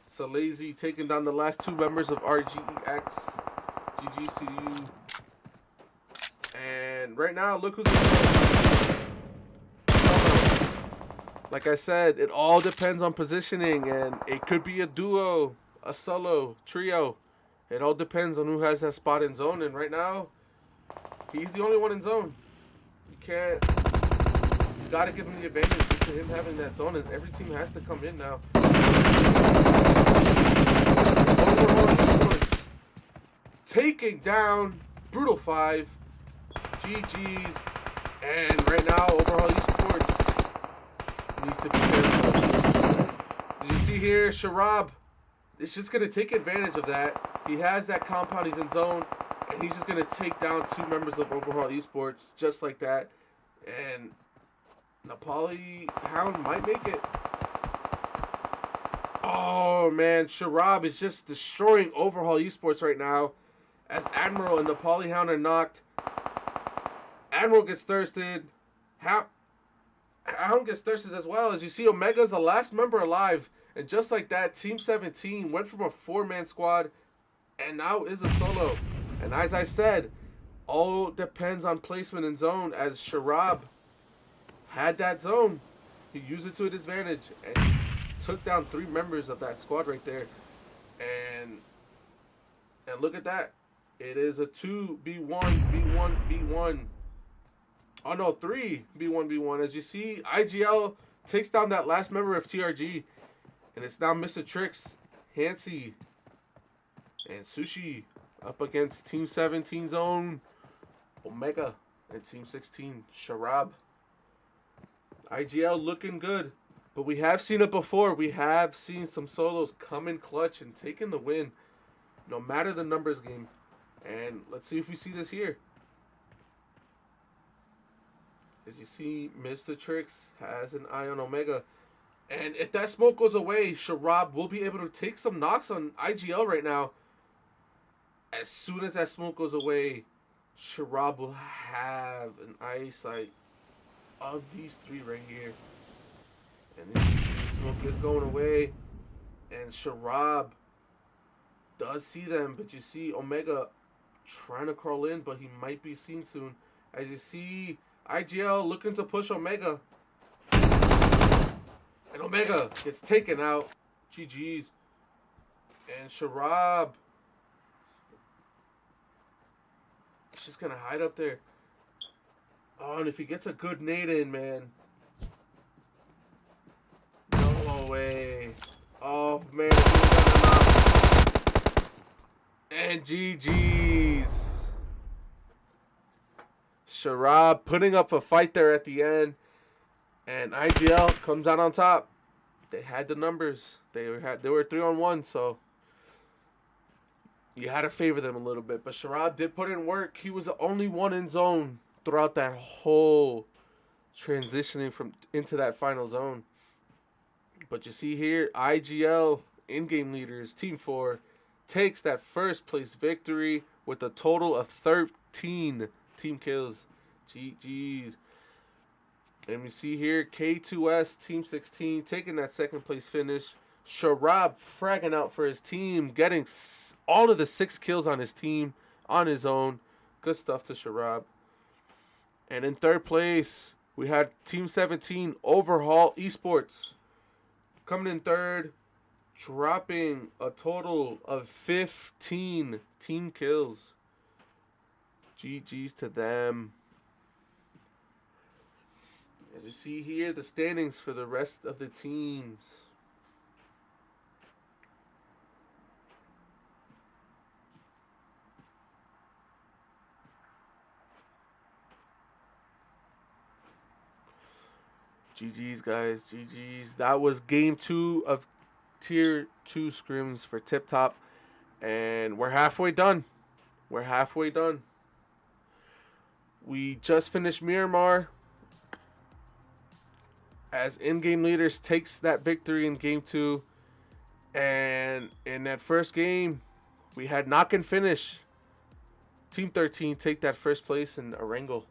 B: So lazy taking down the last two members of RGEX. GG's to you. And right now, look who's in the like I said, it all depends on positioning, and it could be a duo, a solo, trio. It all depends on who has that spot in zone, and right now, he's the only one in zone. You gotta give him the advantage to him having that zone, and every team has to come in now. Taking down Brutal 5, GG's, and right now, Overhaul Esports needs to be careful. Did you see here, Sharab is just going to take advantage of that. He has that compound, he's in zone, and he's just going to take down two members of Overhaul Esports just like that. And Nepali Hound might make it. Oh man, Sharab is just destroying Overhaul Esports right now as Admiral and Nepali Hound are knocked. Admiral gets thirsted. Hound gets thirsted as well. As you see, Omega's the last member alive. And just like that, Team 17 went from a 4-man squad and now is a solo. And as I said, all depends on placement in zone, as Sharab had that zone. He used it to his advantage and took down 3 members of that squad right there. And look at that. It is a 2B1, B1, B1. Oh no, 3 B1, B1. As you see, IGL takes down that last member of TRG. And it's now Mr. Tricks, Hansi, and Sushi up against Team 17's own Omega and Team 16, Sharab. IGL looking good, but we have seen it before. We have seen some solos come in clutch and taking the win, no matter the numbers game. And let's see if we see this here. As you see, Mr. Tricks has an eye on Omega. And if that smoke goes away, Sharab will be able to take some knocks on IGL right now. As soon as that smoke goes away, Sharab will have an eyesight of these 3 right here. And as you see, the smoke is going away. And Sharab does see them. But you see Omega trying to crawl in, but he might be seen soon. As you see IGL looking to push Omega. And Omega gets taken out. GG's. And Sharab is just going to hide up there. Oh, and if he gets a good nade in, man. No way. Oh, man. And GG's. Sharab putting up a fight there at the end. And IGL comes out on top. They had the numbers. They were 3-on-1, so you had to favor them a little bit. But Sharab did put in work. He was the only one in zone throughout that whole transitioning into that final zone. But you see here, IGL in-game leaders, Team 4, takes that first place victory with a total of 13 team kills. GG's. And we see here, K2S, Team 16, taking that second place finish. Sharab fragging out for his team, getting all of the 6 kills on his team on his own. Good stuff to Sharab. And in third place, we had Team 17, Overhaul Esports, coming in third, dropping a total of 15 team kills. GG's to them. As you see here, the standings for the rest of the teams. GG's, guys. GG's. That was game 2 of Tier 2 scrims for TipTop. And we're halfway done. We're halfway done. We just finished Miramar, as in-game leaders takes that victory in game 2. And in that first game, we had knock and finish. Team 13 take that first place in Erangel.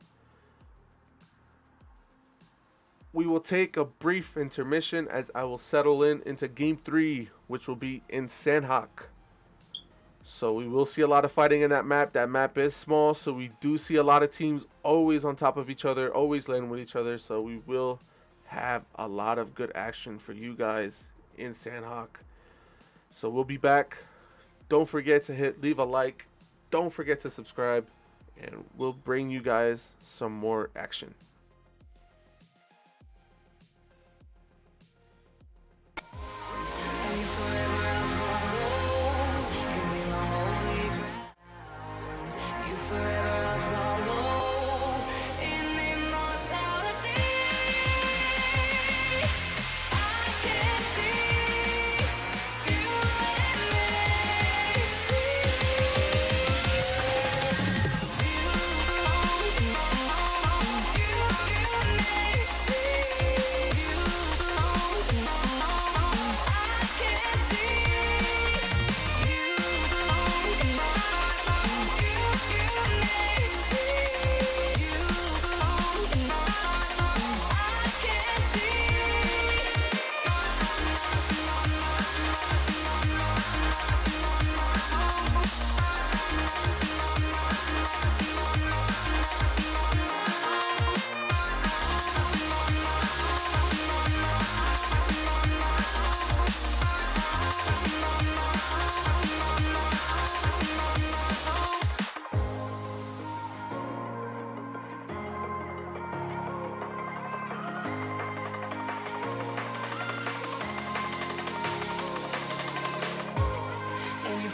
B: We will take a brief intermission as I will settle into game 3, which will be in Sandhawk. So we will see a lot of fighting in that map. That map is small, so we do see a lot of teams always on top of each other, always landing with each other. So we will have a lot of good action for you guys in Sandhawk. So we'll be back. Don't forget to leave a like. Don't forget to subscribe, and we'll bring you guys some more action.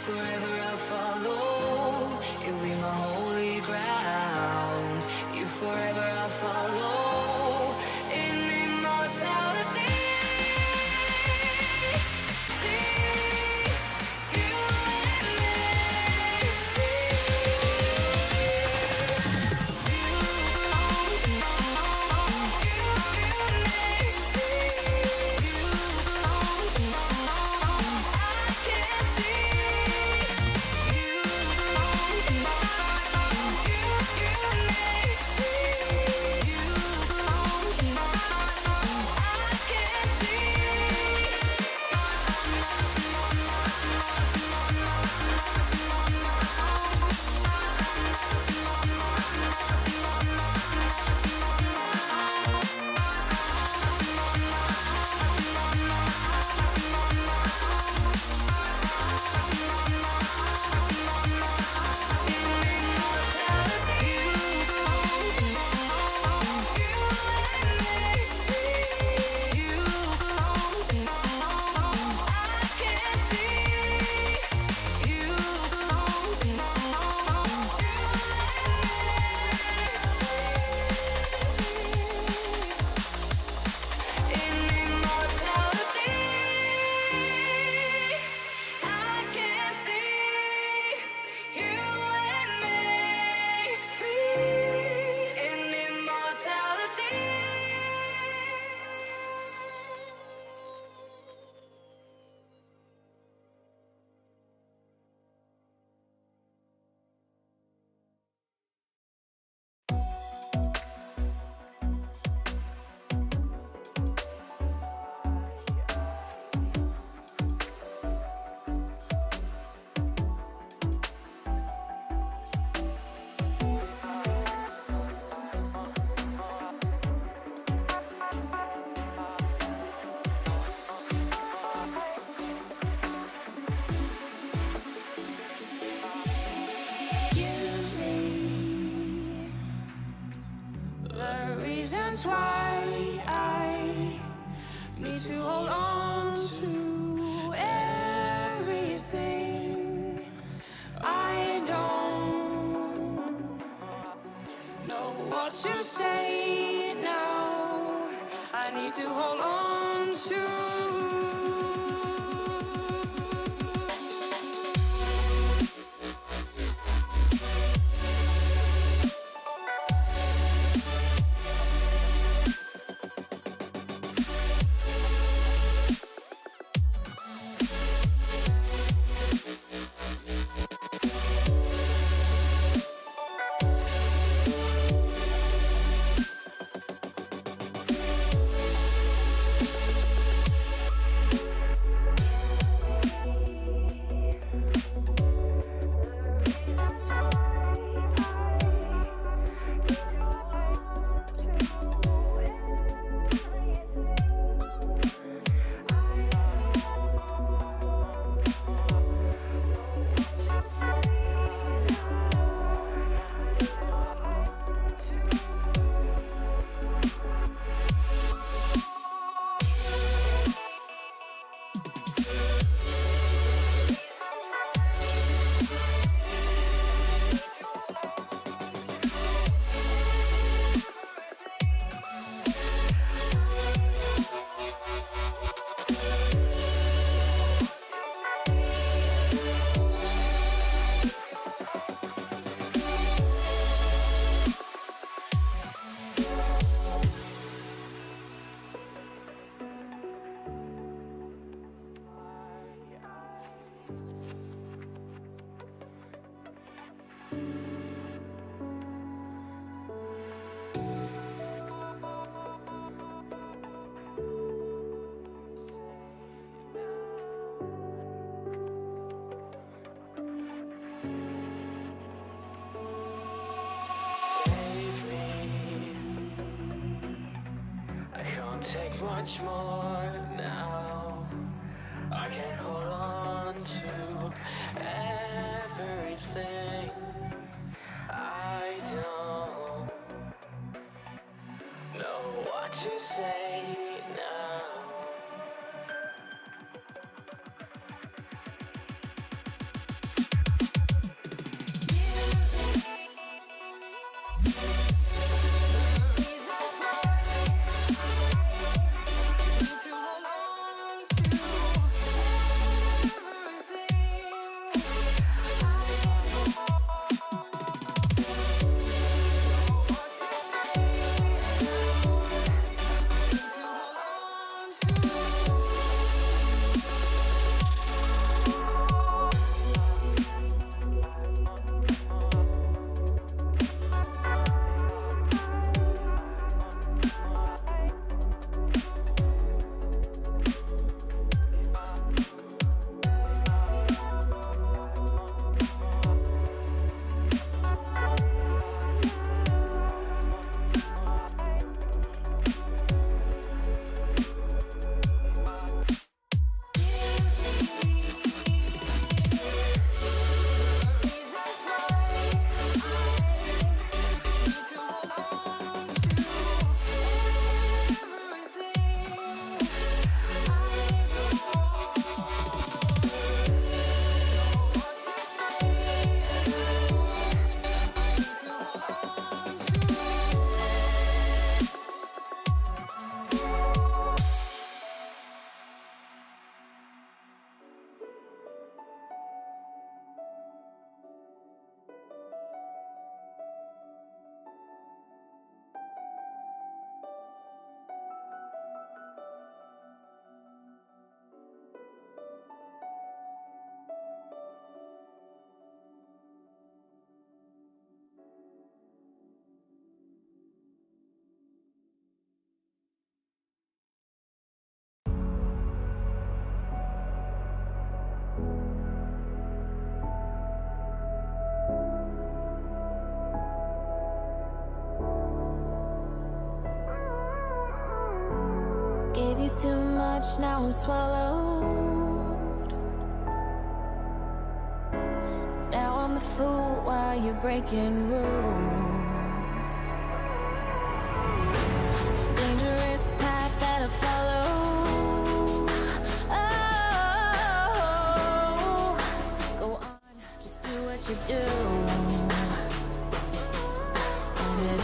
A: Forever I'll follow, you'll be my holy ground. You forever I'll follow, in immortality. See, you and me.
C: what you say now. I need to hold on to. Take much more now. I can't hold on to everything. I don't know what to say now.
A: Gave you too much, now I'm swallowed. Now I'm the fool while you're breaking rules. Dangerous path that I follow. Oh, go on, just do what you do. And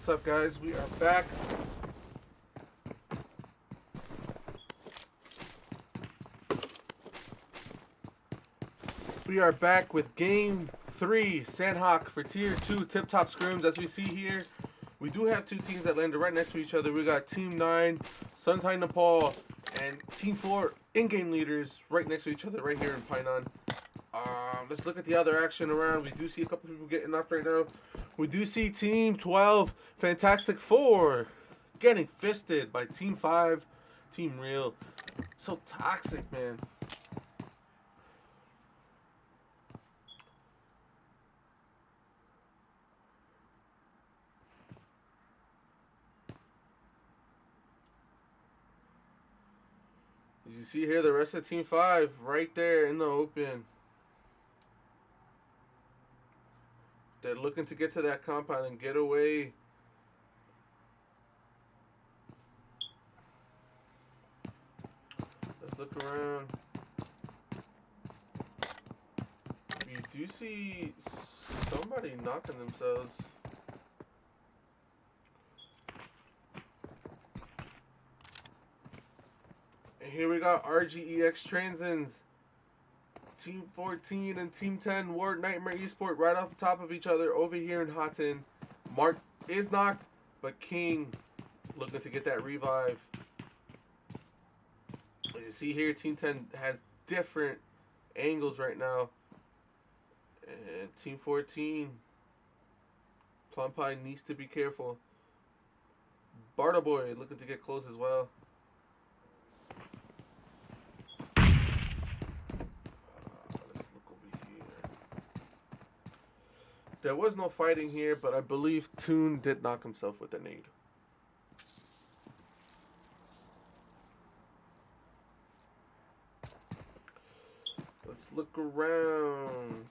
B: What's up, guys? We are back. We are back with Game 3, Sandhawk for Tier 2 TipTop Scrims. As we see here, we do have two teams that landed right next to each other. We got Team 9, Sunshine Nepal, and Team 4 in-game leaders right next to each other right here in Painan. Let's look at the other action around. We do see a couple people getting knocked right now. We do see Team 12, Fantastic 4, getting fisted by Team 5, Team Real. So toxic, man. As you see here, the rest of Team 5 right there in the open. They're looking to get to that compound and get away. Let's look around. You do see somebody knocking themselves. And here we got RGEX Transins. Team 14 and Team 10 Ward Nightmare Esport right off the top of each other over here in Houghton. Mark is knocked, but King looking to get that revive. As you see here, Team 10 has different angles right now. And Team 14, Plum Pie needs to be careful. Barda Boy looking to get close as well. There was no fighting here, but I believe Toon did knock himself with a nade. Let's look around.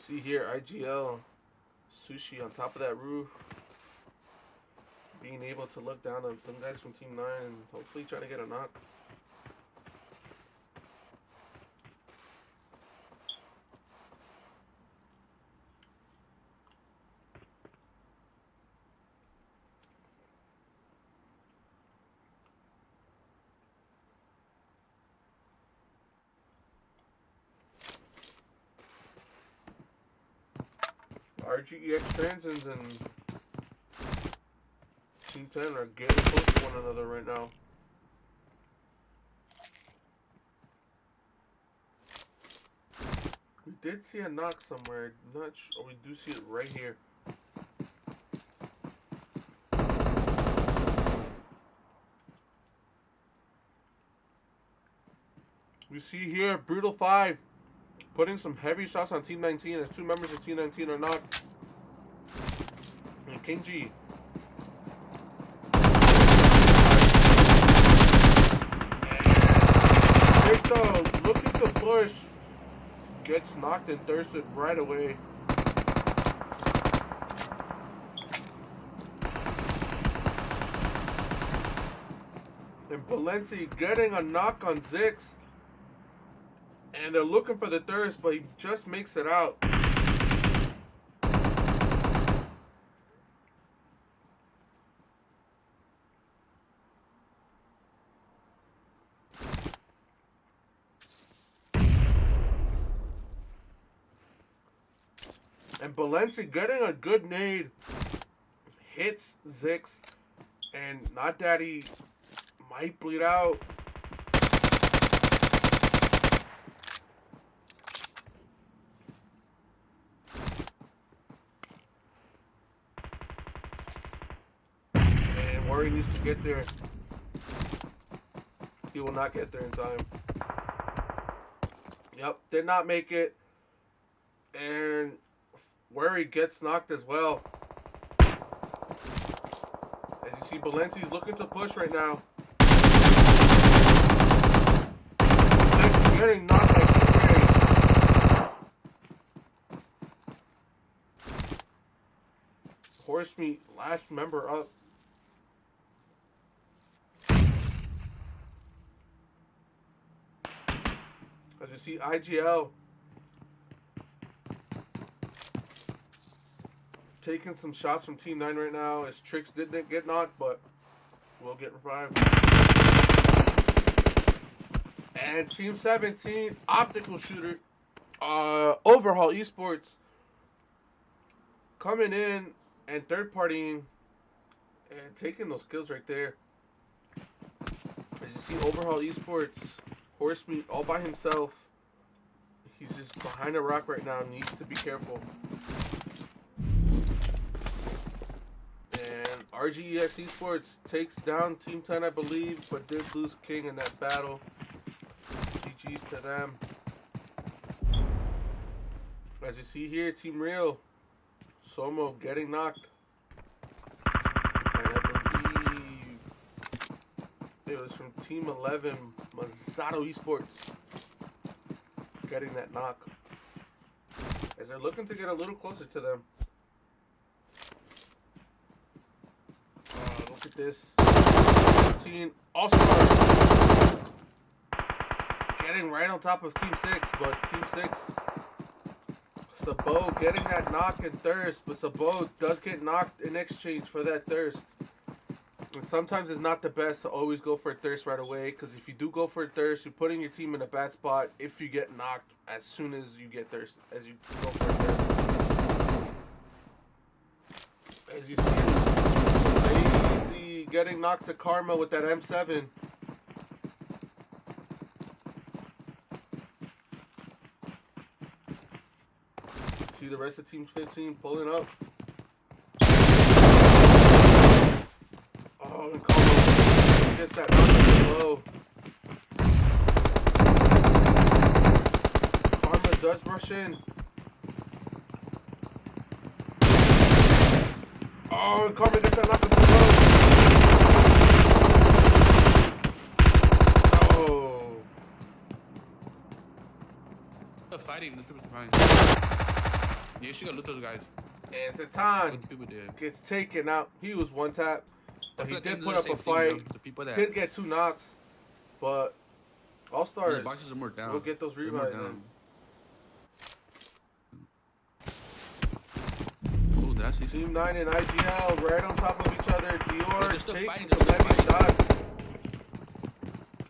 B: See here, IGL, Sushi on top of that roof, being able to look down on some guys from Team 9 and hopefully trying to get a knock. RGEX Transins and Team 10 are getting close to one another right now. We did see a knock somewhere. Not sure. We do see it right here. We see here Brutal 5 putting some heavy shots on Team 19 as two members of Team 19 are knocked. And King G. TipTop looking to push. Gets knocked and thirsted right away. And Balenci getting a knock on Zix. And they're looking for the thirst, but he just makes it out. And Balenci getting a good nade. Hits Zix. And Not Daddy might bleed out. Worry needs to get there. He will not get there in time. Yep, did not make it. And Worry gets knocked as well. As you see, Balenci's looking to push right now. Balenci getting knocked like crazy. Horse Meat, last member up. As you see, IGL taking some shots from Team 9 right now. As Tricks didn't get knocked, but will get revived. And Team 17, Optical Shooter, Overhaul Esports, coming in and third partying and taking those kills right there. As you see, Overhaul Esports, Horse Meat all by himself. He's just behind a rock right now, needs to be careful. And RGEX Esports takes down Team 10, I believe, but did lose King in that battle. GG's to them. As you see here, Team Real, Somo getting knocked. And I believe it was from Team 11, Masato Esports, getting that knock. As they're looking to get a little closer to them. Look at this. 15 All-Star getting right on top of Team 6, but Team 6, Sabo getting that knock and thirst, but Sabo does get knocked in exchange for that thirst. And sometimes it's not the best to always go for a thirst right away, because if you do go for a thirst, you're putting your team in a bad spot if you get knocked as soon as you get thirst, as you go for a thirst. As you see, Lazy getting knocked to Karma with that M7. See the rest of Team 15 pulling up. Oh, and Karma gets that knock low. Karma does rush in. Oh, and Karma gets that knock low. Oh.
D: They're fighting. The people are fine. You should go loot those guys.
B: And Satan gets taken out. He was one tap. But he did put up a fight. Did get 2 knocks. But All-Stars will get those revives in.
D: Oh, did I see
B: Team 9 and IGL right on top of each other. Dior taking some heavy shots.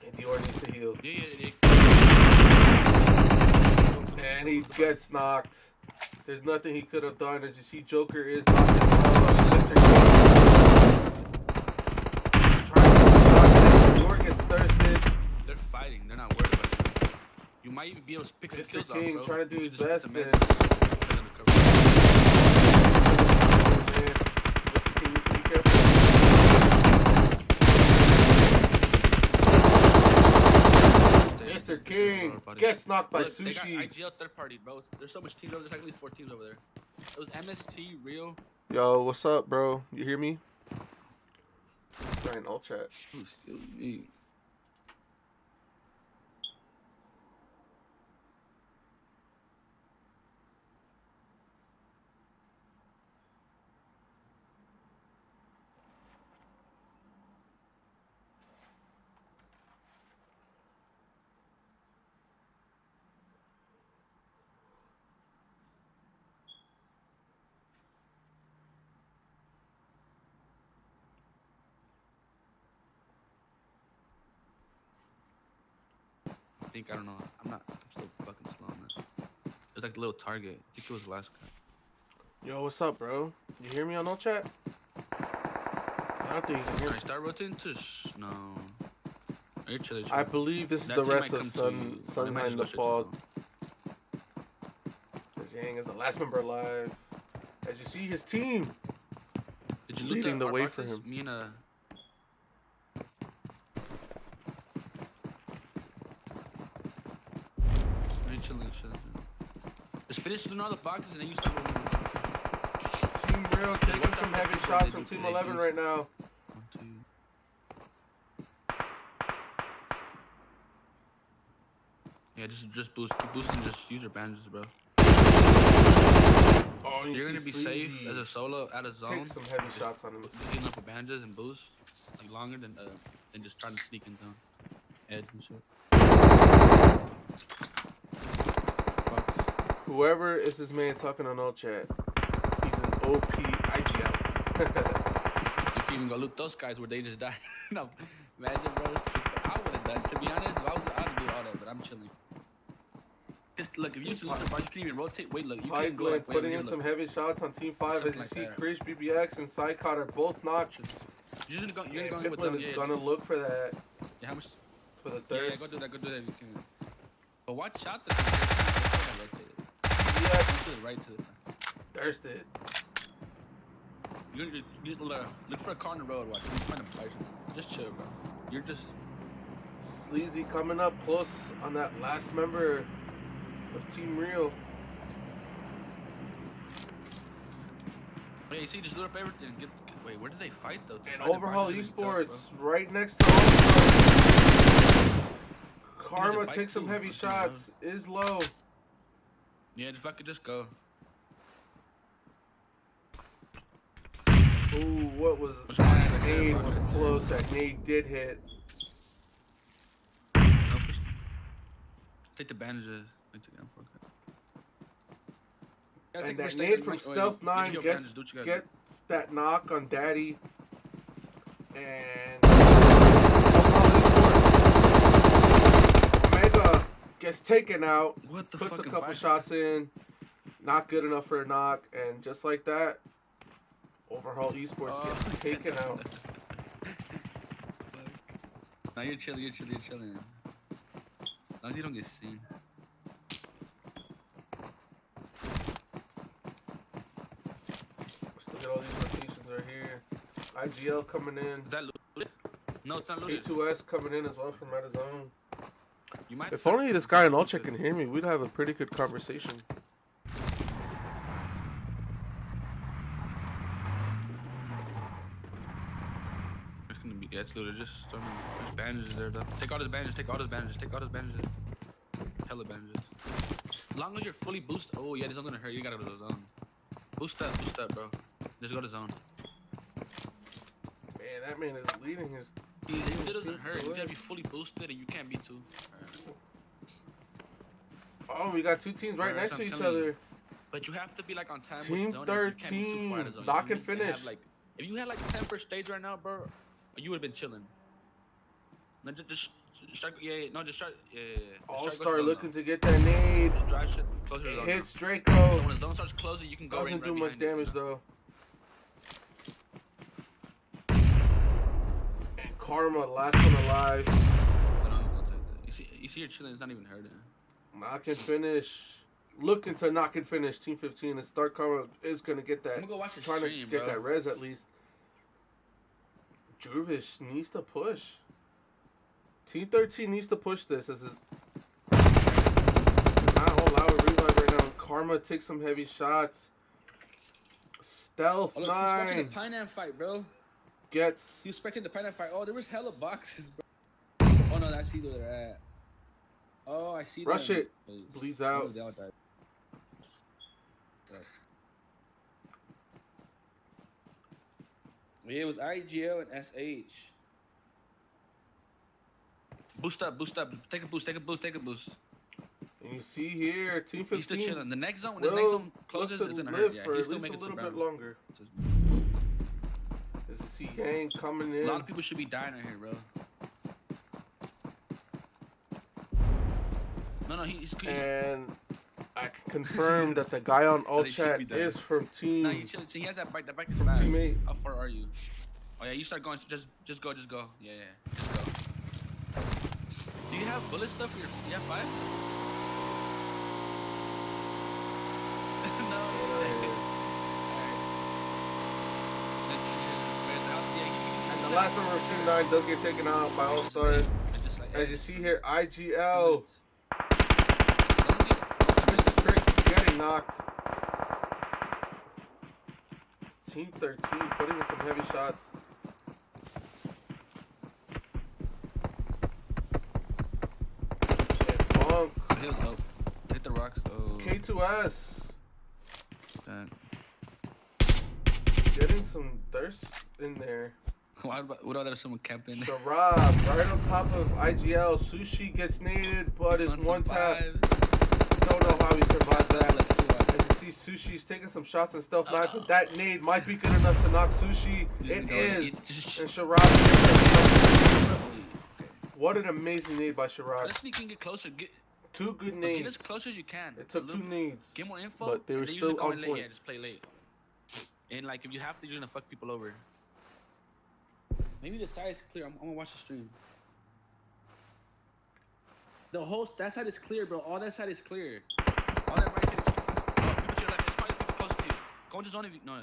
B: And Dior needs to heal. And he gets knocked. There's nothing he could have done. As you see, Joker is knocking Dior gets thirsted.
D: They're fighting. They're not worried about it. You might even be able to pick some kills off,
B: King
D: bro.
B: trying to do his best. And Mr. King needs to be careful. Mr. King gets knocked by Sushi.
D: They got IGL third party, bro. There's so much teams over there. There's like at least 4 teams over there. It was MST, Real.
B: Yo, what's up, bro? You hear me? Trying all chat.
D: Excuse me. I don't know. I'm still fucking slow on this. There's like a little target. I think it was the last guy.
B: Yo, what's up, bro? You hear me on all chat? I don't think you can hear me.
D: Can I start rotating to no. You're chilling.
B: I believe this is the rest of Sunshine the Fall. As Yang is the last member alive. As you see his team
D: Did you loot
B: leading the way for him.
D: Me and chilling. Just finish doing all the boxes and then you start rolling.
B: Team Real taking some heavy shots from Team 11 right now.
D: 1, 2. Yeah, just boost. Keep boosting. Just use your bandages, bro.
B: Oh, you
D: You're
B: see
D: gonna be
B: Sleazy
D: safe as a solo out of zone.
B: take some heavy shots on him.
D: Healing up with bandages and boosts, like longer than just trying to sneak in zone. Edge and shit. Fuck.
B: Whoever is this man talking on all chat, he's an OP IGL.
D: You can even go loot those guys where they just died. No, imagine, bro. I would have done. To be honest, if I was, I'd do all that, but I'm chilling. Just look, if you shoot the bar, you can even rotate. Wait, look, you can go like
B: putting in some heavy shots on Team 5 as you see Krish, BBX, and Psycott are both knocked.
D: You're gonna go. You're
B: And
D: gonna go with
B: Piplin
D: them.
B: is
D: Yeah,
B: gonna look for that,
D: yeah, how much?
B: for the
D: Yeah,
B: thirst.
D: go do that. Go do that. If you can. But watch out.
B: Yeah,
D: To the right to the
B: thirsted.
D: You need to look for a car on the road. Watch. You find a bison. Just chill, bro. You're just.
B: Sleazy coming up close on that last member of Team Real.
D: Hey, you see, just load up everything. Wait, where did they fight though?
B: And
D: Fight the
B: Overhaul
D: bison and
B: Esports
D: stuff,
B: right next to All-Star. Karma
D: fight
B: takes some
D: too,
B: heavy
D: I think,
B: shots. Is low.
D: Yeah, if I could just go.
B: Ooh, what was
D: What's going on?
B: nade was close. That nade did hit.
D: Take the bandages.
B: And that nade from Stealth 9 gets that knock on Daddy. And Omega gets taken out.
D: What the
B: Puts a
D: fucking
B: couple
D: bison?
B: shots in. Not good enough for a knock. And just like that, Overhaul Esports gets taken out.
D: Now you're chilling. As long as you don't get seen.
B: Let's look at all these locations right here. IGL coming in.
D: Is that looted? No, it's not looted.
B: K2S coming in as well from out of zone.
D: You might.
B: If only this guy in Ultra can hear me, we'd have a pretty good conversation.
D: It's gonna be. Yeah, it's looted. Just there's bandages there though. Take all those bandages. Hella bandages. As long as you're fully boosted. Oh yeah, this one's gonna hurt. You gotta go to the zone. Boost up, bro. Just go to zone.
B: Man, that man is leading his.
D: It still doesn't hurt. You gotta be fully boosted and you can't be too.
B: Oh, we got two teams right next to each other.
D: But you have to be like on time.
B: Team
D: with zone, you can't be too far out of
B: 13,
D: zone.
B: knock
D: You
B: and
D: need to have,
B: finish.
D: like, if you had like 10 per stage right now, bro, you would have been chilling. No, just start. Yeah, no, just start. Yeah.
B: All-Star looking to get that nade.
D: Just drive shit closer to the
B: It
D: zone.
B: hits
D: So
B: Draco.
D: when the zone starts closing, you can go.
B: Doesn't
D: right
B: do much
D: behind it.
B: damage though. And Karma, last one alive.
D: You see, you're chilling. It's not even hurting.
B: Knock and finish. Looking to knock and finish. Team 15 and Start Karma is gonna get that.
D: I'm gonna go watch the
B: Trying
D: stream,
B: to get
D: bro.
B: that res at least. Druvish needs to push. Team 13 needs to push this. This is not allow a revive right now. Karma takes some heavy shots. Stealth
D: Oh, look, he's watching
B: 9
D: the Pineapple fight, bro.
B: gets.
D: He's expecting the Pineapple fight. Oh, there was hella boxes, bro. Oh no, I see where they're at. Oh, I see.
B: Rush
D: them.
B: it. Bleeds out.
D: They all died. Yeah, it was IGL and SH. Boost up. Take a boost.
B: And you see here, Team
D: He's still
B: 15
D: chilling. The next zone, when the next
B: will
D: zone closes,
B: look
D: it's
B: to
D: gonna
B: live
D: hurt. Yeah,
B: for
D: he's
B: at
D: still
B: least a
D: making
B: little
D: some
B: bit
D: ground.
B: longer. As you see Yang coming
D: A
B: in.
D: lot of people should be dying out here, bro. No, he's
B: And I can confirm that the guy on all
D: They should
B: chat
D: be dead.
B: is from Team.
D: No, he's chilling. See, he has that bike. That bike is
B: From
D: fast.
B: Team 8.
D: How far are you? Oh yeah, you start going. Just go. Yeah, just go. Do you have bullet stuff? You have 5? No.
B: And the last member of Team 9 does get taken out by All Star. As you see here, IGL. Mr. Tricks getting knocked. Team 13 putting in some heavy shots. And Bonk.
D: Hit the rocks. Oh.
B: K2S.
D: that.
B: Getting some thirst in there.
D: What other someone camping?
B: Sharab, right on top of IGL. Sushi gets naded, but is one tap. Don't know how he survived that. As you see, Sushi's taking some shots and stealth knife, but that nade might be good enough to knock Sushi. It is. And Sharab gets it. What an amazing nade by Sharab.
D: Let's sneak and get closer.
B: Two good
D: Get
B: nades.
D: as close as you can.
B: It took 2 nades.
D: Get more info.
B: But they were still on
D: late.
B: point.
D: Yeah, just play late. And like, if you have to, you're gonna fuck people over. Maybe the side is clear. I'm gonna watch the stream. That side is clear, bro. All that side is clear. All that right side is clear. People to your left. There's probably people close to you. Go into zone if you... No.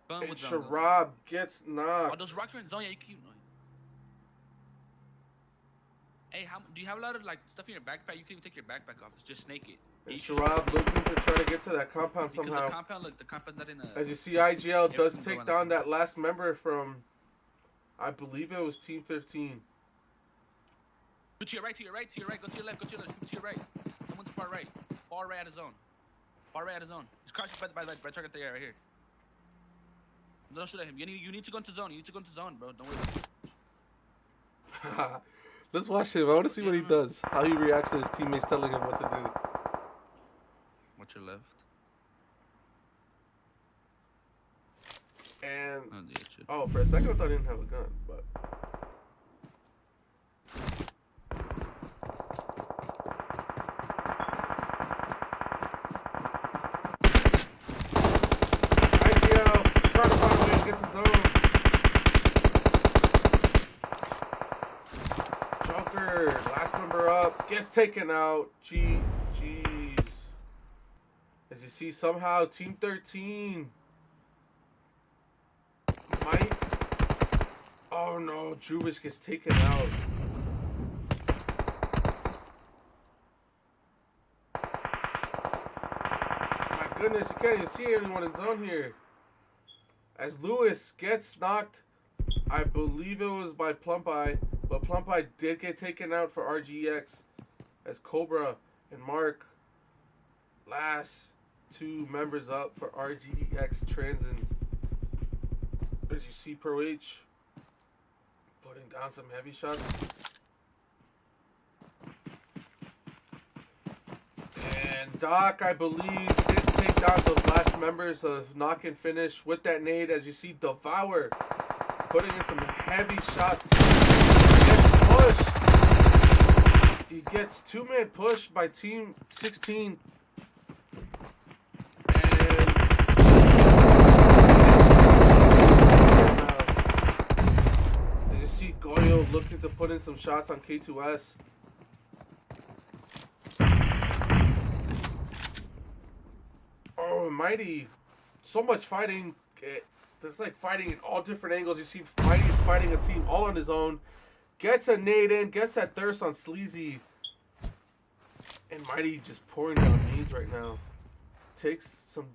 D: Go in
B: And
D: with zone.
B: Sharab gets
D: Oh,
B: knocked.
D: those rocks are in zone. Yeah, you keep... Hey, do you have a lot of like stuff in your backpack? You can even take your backpack off. It's just snake it.
B: And Sharab looking to try to get to that compound
D: Because
B: somehow.
D: the compound's not in a...
B: As you see, IGL does
D: can go
B: take
D: on
B: down
D: the-
B: that last member from, I believe it was Team 15.
D: To your right, to your right, to your right. Go to your left, go to your left. To your right. Someone's far right. Far right out of zone. Far right out of zone. He's crouching by target there, right here. Don't shoot at him. You need to go into zone. You need to go into zone, bro. Don't worry about it.
B: Let's watch him. I want to see what he does. How he reacts to his teammates telling him what to do.
D: Watch your left.
B: And
D: Oh, dear, shit.
B: oh, for a second I thought he didn't have a gun, but IGL trying to find a way to get to zone. Joker, last number up, gets taken out. GG's. As you see, somehow Team 13 might. Oh no, Drubish gets taken out. My goodness, you can't even see anyone in zone here. As Lewis gets knocked, I believe it was by Plumpeye, but Plumpeye did get taken out for RGX. As Cobra and Mark, last 2 members up for RGX Transins. As you see, Pro H putting down some heavy shots. And Doc, I believe, did take down those last members of Knock and Finish with that nade. As you see, Devour putting in some heavy shots. He gets 2-man push by Team 16. Goyo looking to put in some shots on K2S. Oh, Mighty. So much fighting. There's like fighting in all different angles. You see Mighty's fighting a team all on his own. Gets a nade in. Gets that thirst on Sleazy. And Mighty just pouring down nades right now. Takes some...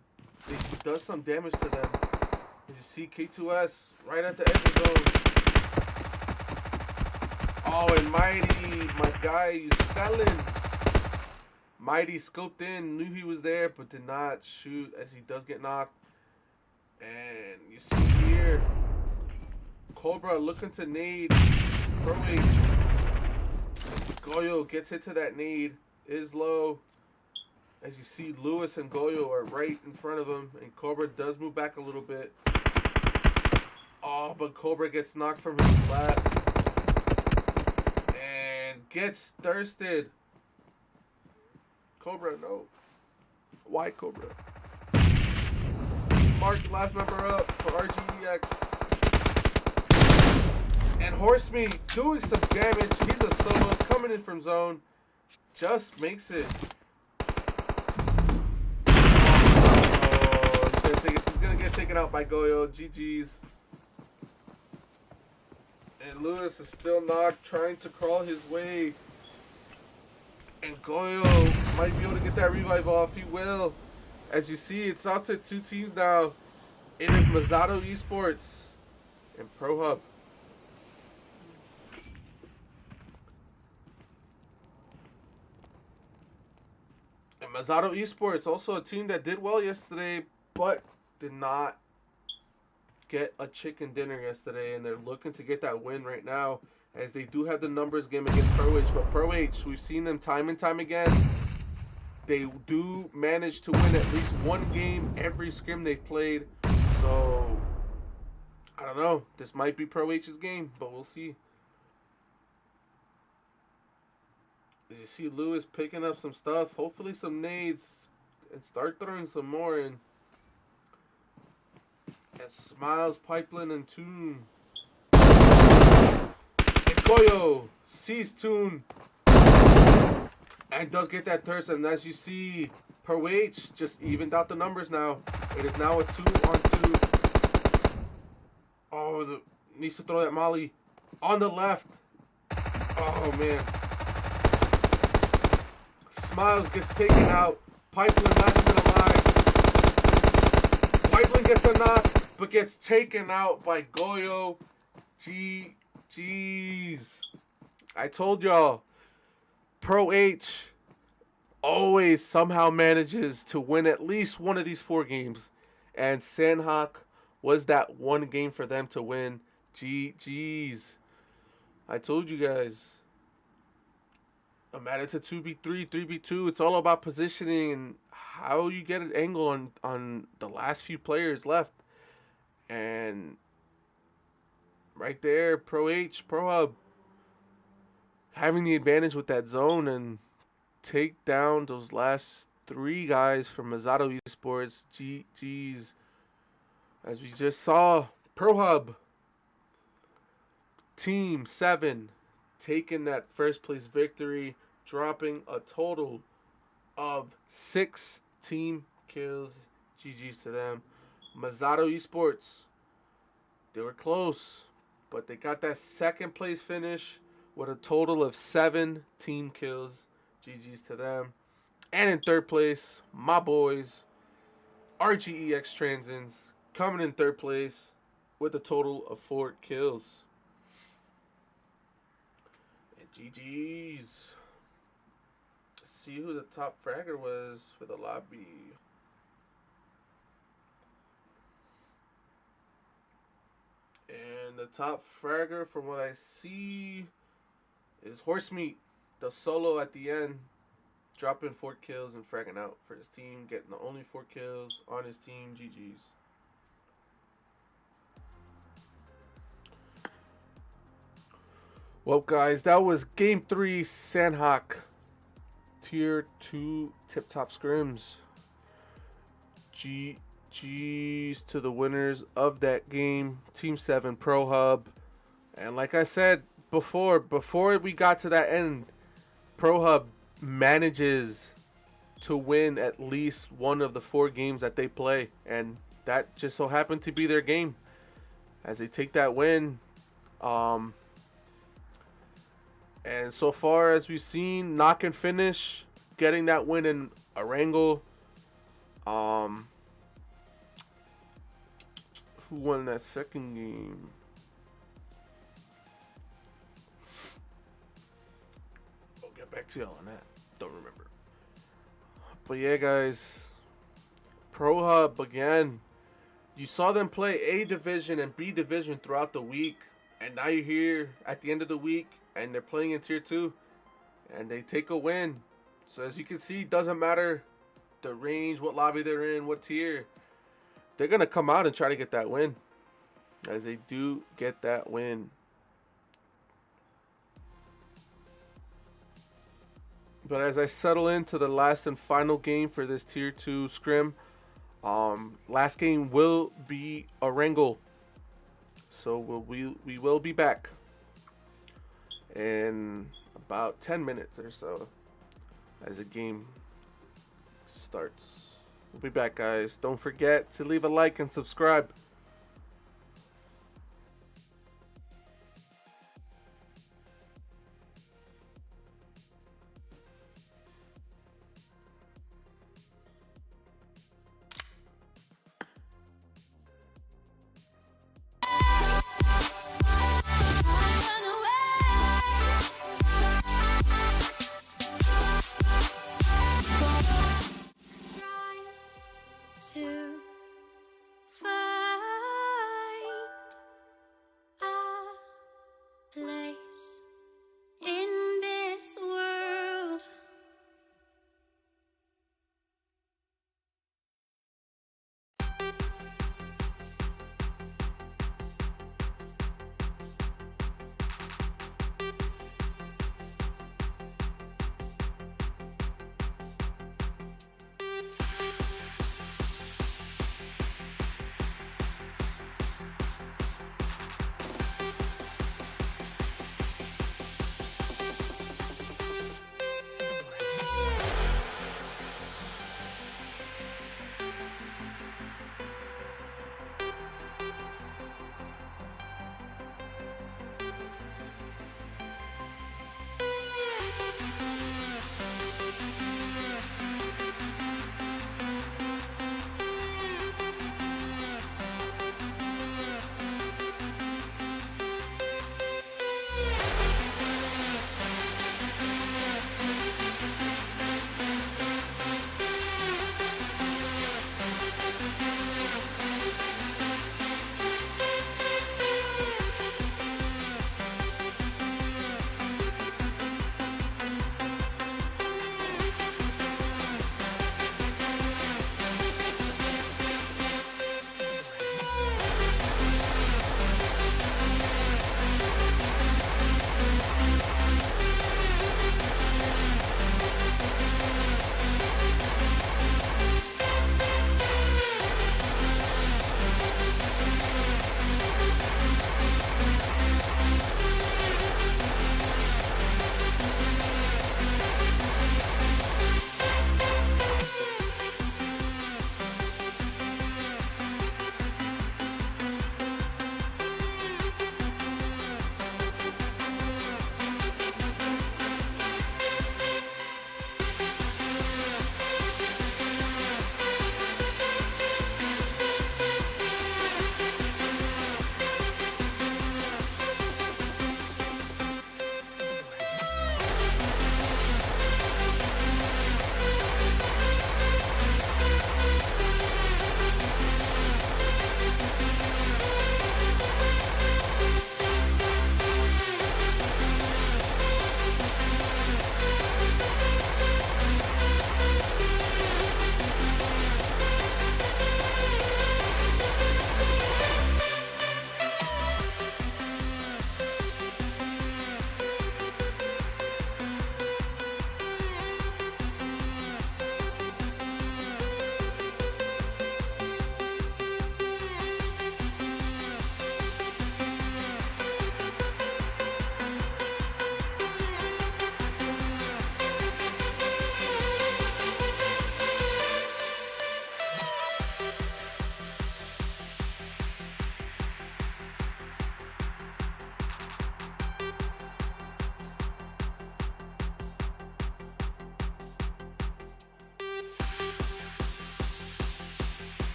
B: He does some damage to them. As you see K2S right at the edge of zone. Oh, and Mighty, my guy, you selling. Mighty scoped in, knew he was there, but did not shoot as he does get knocked. And you see here, Cobra looking to nade. Goyo gets hit to that nade, is low. As you see, Lewis and Goyo are right in front of him, and Cobra does move back a little bit. Oh, but Cobra gets knocked from his flat. Gets thirsted. Cobra, no. Why Cobra? Mark, last member up for RGX. And Horsemeat doing some damage. He's a solo coming in from zone. Just makes it. Oh, he's gonna get taken out by Goyo. GG's. And Lewis is still knocked, trying to crawl his way. And Goyo might be able to get that revive off. He will. As you see, it's out to 2 teams now. It is Masato Esports and Pro Hub. And Masato Esports, also a team that did well yesterday, but did not get a chicken dinner yesterday, and they're looking to get that win right now, as they do have the numbers game against Pro H. But Pro H, we've seen them time and time again. They do manage to win at least one game every scrim they've played. So, I don't know. This might be Pro H's game, but we'll see. As you see Lewis picking up some stuff, hopefully some nades, and start throwing some more in. And Smiles, Pipeline, and Toon. And Goyo sees Toon. And does get that thirst. And as you see, Pro H just evened out the numbers now. It is now a 2-on-2. Oh, needs to throw that molly on the left. Oh, man. Smiles gets taken out. Pipeline not even alive. Pipeline gets a knock, but gets taken out by Goyo. Jeez. I told y'all, Pro H always somehow manages to win at least one of these 4 games. And Sandhawk was that one game for them to win. Jeez. I told you guys. I'm at it's a 2v3, 3v2. It's all about positioning and how you get an angle on the last few players left. And right there, Pro H, Pro Hub, having the advantage with that zone and take down those last 3 guys from Mazzatto Esports. Jeez. As we just saw, Pro Hub, Team 7, taking that first place victory, dropping a total of 6 team kills. GG's to them. Mazzatto Esports, they were close, but they got that second place finish with a total of 7 team kills. GG's to them. And in third place, my boys, RGEX Transins, coming in third place with a total of 4 kills. GG's. Let's see who the top fragger was for the lobby. And the top fragger, from what I see, is Horsemeat. The solo at the end, dropping 4 kills and fragging out for his team, getting the only 4 kills on his team. GG's. Well, guys, that was Game 3 Sandhawk Tier 2 TipTop Scrims. GG's to the winners of that game, Team 7 Pro Hub. And like I said before we got to that end, Pro Hub manages to win at least one of the 4 games that they play. And that just so happened to be their game. As they take that win, and so far as we've seen, knock and finish, getting that win in Erangel. Who won that second game? I'll get back to y'all on that. Don't remember. But yeah, guys, Pro Hub again. You saw them play A Division and B Division throughout the week, and now you're here at the end of the week, and they're playing in Tier 2, and they take a win. So as you can see, doesn't matter the range, what lobby they're in, what tier, they're going to come out and try to get that win. As they do get that win. But as I settle into the last and final game for this Tier 2 scrim, last game will be Erangel. So we will be back in about 10 minutes or so as the game starts. We'll be back, guys. Don't forget to leave a like and subscribe.
A: To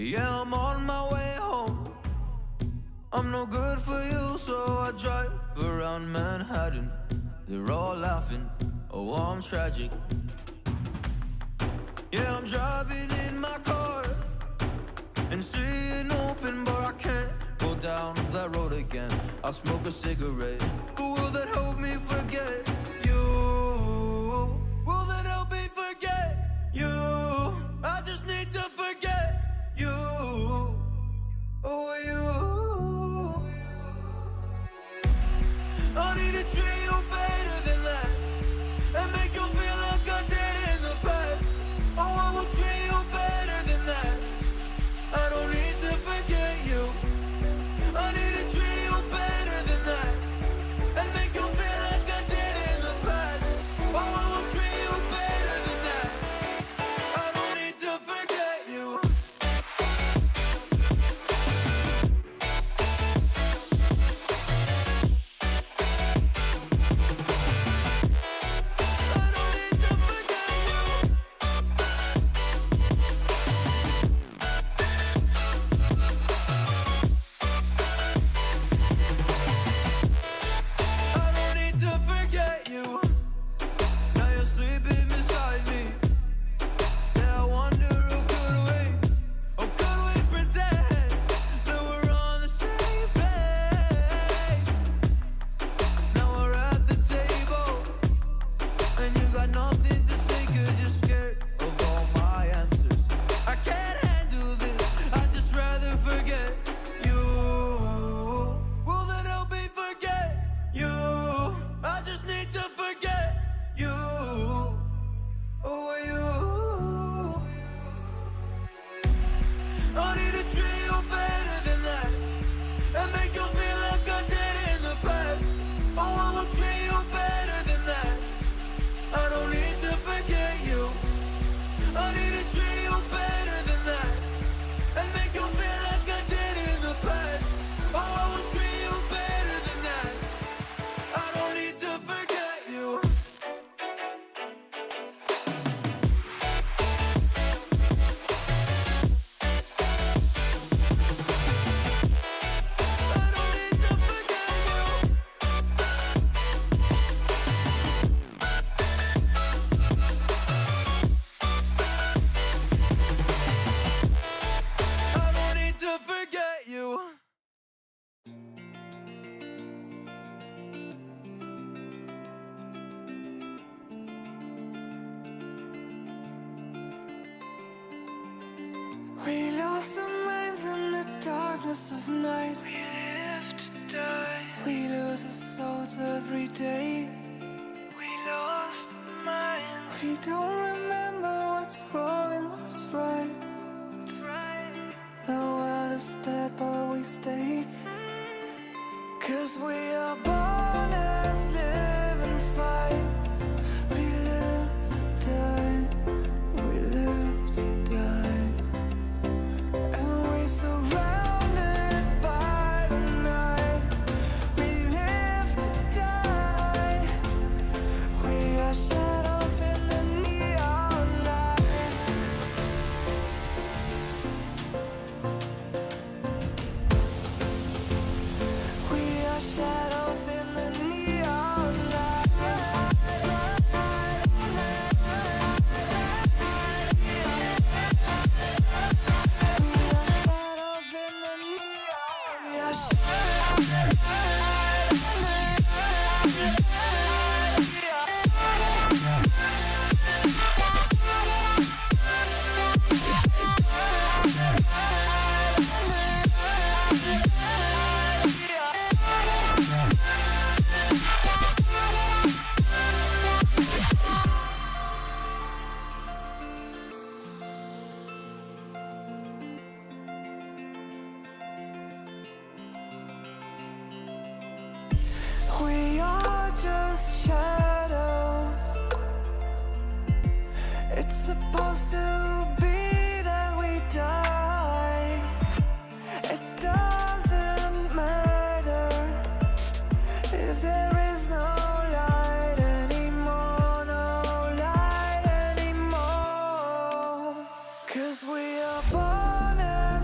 C: Yeah, I'm on my way home. I'm no good for you, so I drive around Manhattan. They're all laughing, oh, I'm tragic. Yeah, I'm driving in my car and seeing open, but I can't go down that road again. I'll smoke a cigarette, but will that help me forget you? Will that help me forget you? I just need to forget you. Oh, you. I need to treat you better than that and make you feel like I did in the past. Oh, I will treat you better than that. I don't need to forget you. I need to treat you better than that and make you feel like I did in the past. Oh, I will treat you better than that. I don't need to forget you.
E: We lost our minds in the darkness of night. We live to die. We lose our souls every day. We lost our minds. We don't remember what's wrong and what's right. The world is dead, but we stay. 'Cause we are born as living fights. We live to die. We live to die. And we surrounded by the night. We live to die. We are shadows in the neon light. We are shadows in the neon light. We are shadows in the neon. We are We are just shadows. It's supposed to be that we die. It doesn't matter if there is no light anymore, no light anymore. 'Cause we are born as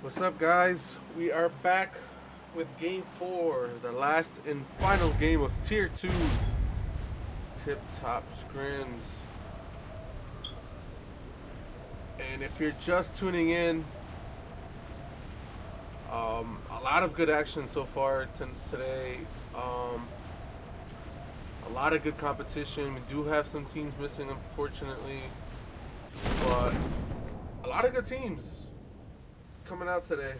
B: What's up, guys? We are back with Game 4, the last and final game of Tier 2 TipTop Scrims. And if you're just tuning in, a lot of good action so far today. A lot of good competition. We do have some teams missing, unfortunately, but a lot of good teams coming out today.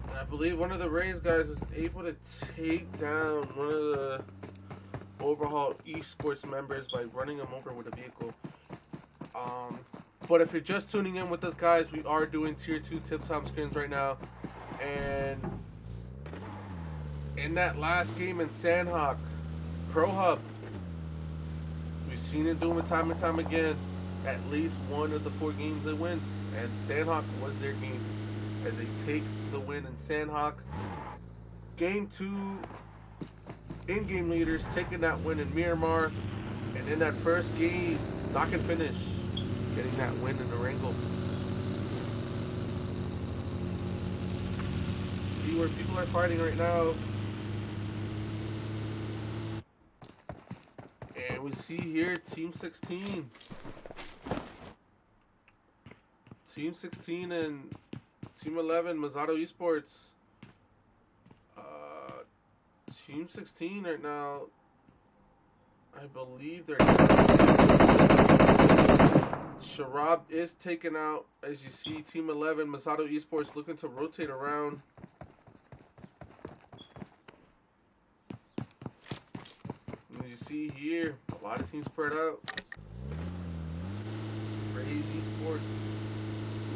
B: And I believe one of the Rays guys is able to take down one of the Overhaul Esports members by running him over with a vehicle. But if you're just tuning in with us, guys, we are doing Tier 2 TipTop Scrims right now. And in that last game in Sandhawk, Pro Hub, we've seen it doing it time and time again. At least one of the 4 games they win, and Sandhawk was their game as they take the win in Sandhawk. Game 2, in-game leaders taking that win in Miramar, and in that first game, knock and finish, getting that win in Erangel. See where people are fighting right now. And we see here Team 16. Team 16 and Team 11, Mazzato Esports. Team 16 right now, I believe they're... Sharab is taken out. As you see, Team 11, Mazzato Esports looking to rotate around. As you see here, a lot of teams spread out. Rays Esports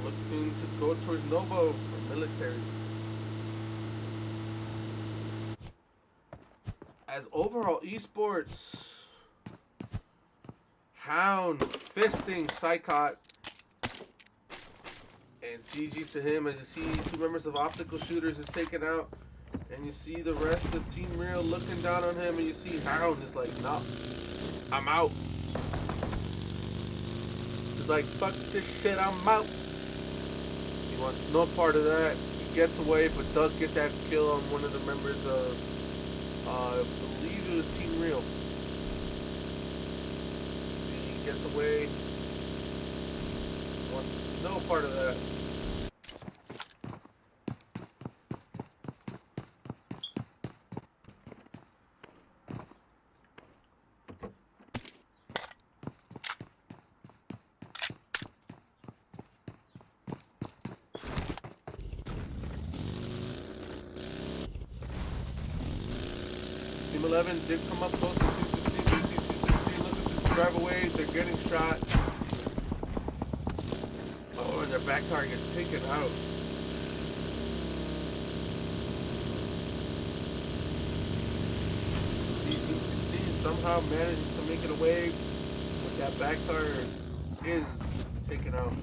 B: looking to go towards Novo for military. As Overhaul Esports, Hound fisting Psychot, and GG's to him. As you see, 2 members of Optical Shooters is taken out, and you see the rest of Team Real looking down on him, and you see Hound is like, nah, I'm out. He's like, fuck this shit, I'm out. He wants no part of that. He gets away, but does get that kill on one of the members of, I believe it was Team Real. See, he gets away. Wants no part of that. Team 11 did come up close to 216. 216 looking to drive away. They're getting shot. Oh, and their back target gets taken out. See, Team 16 somehow manages to make it away, but that back target is taken out.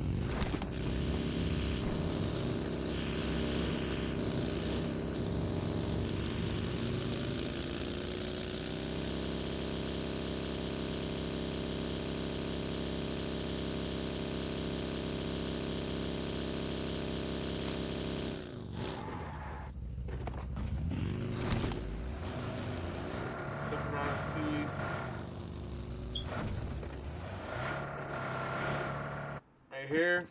B: Here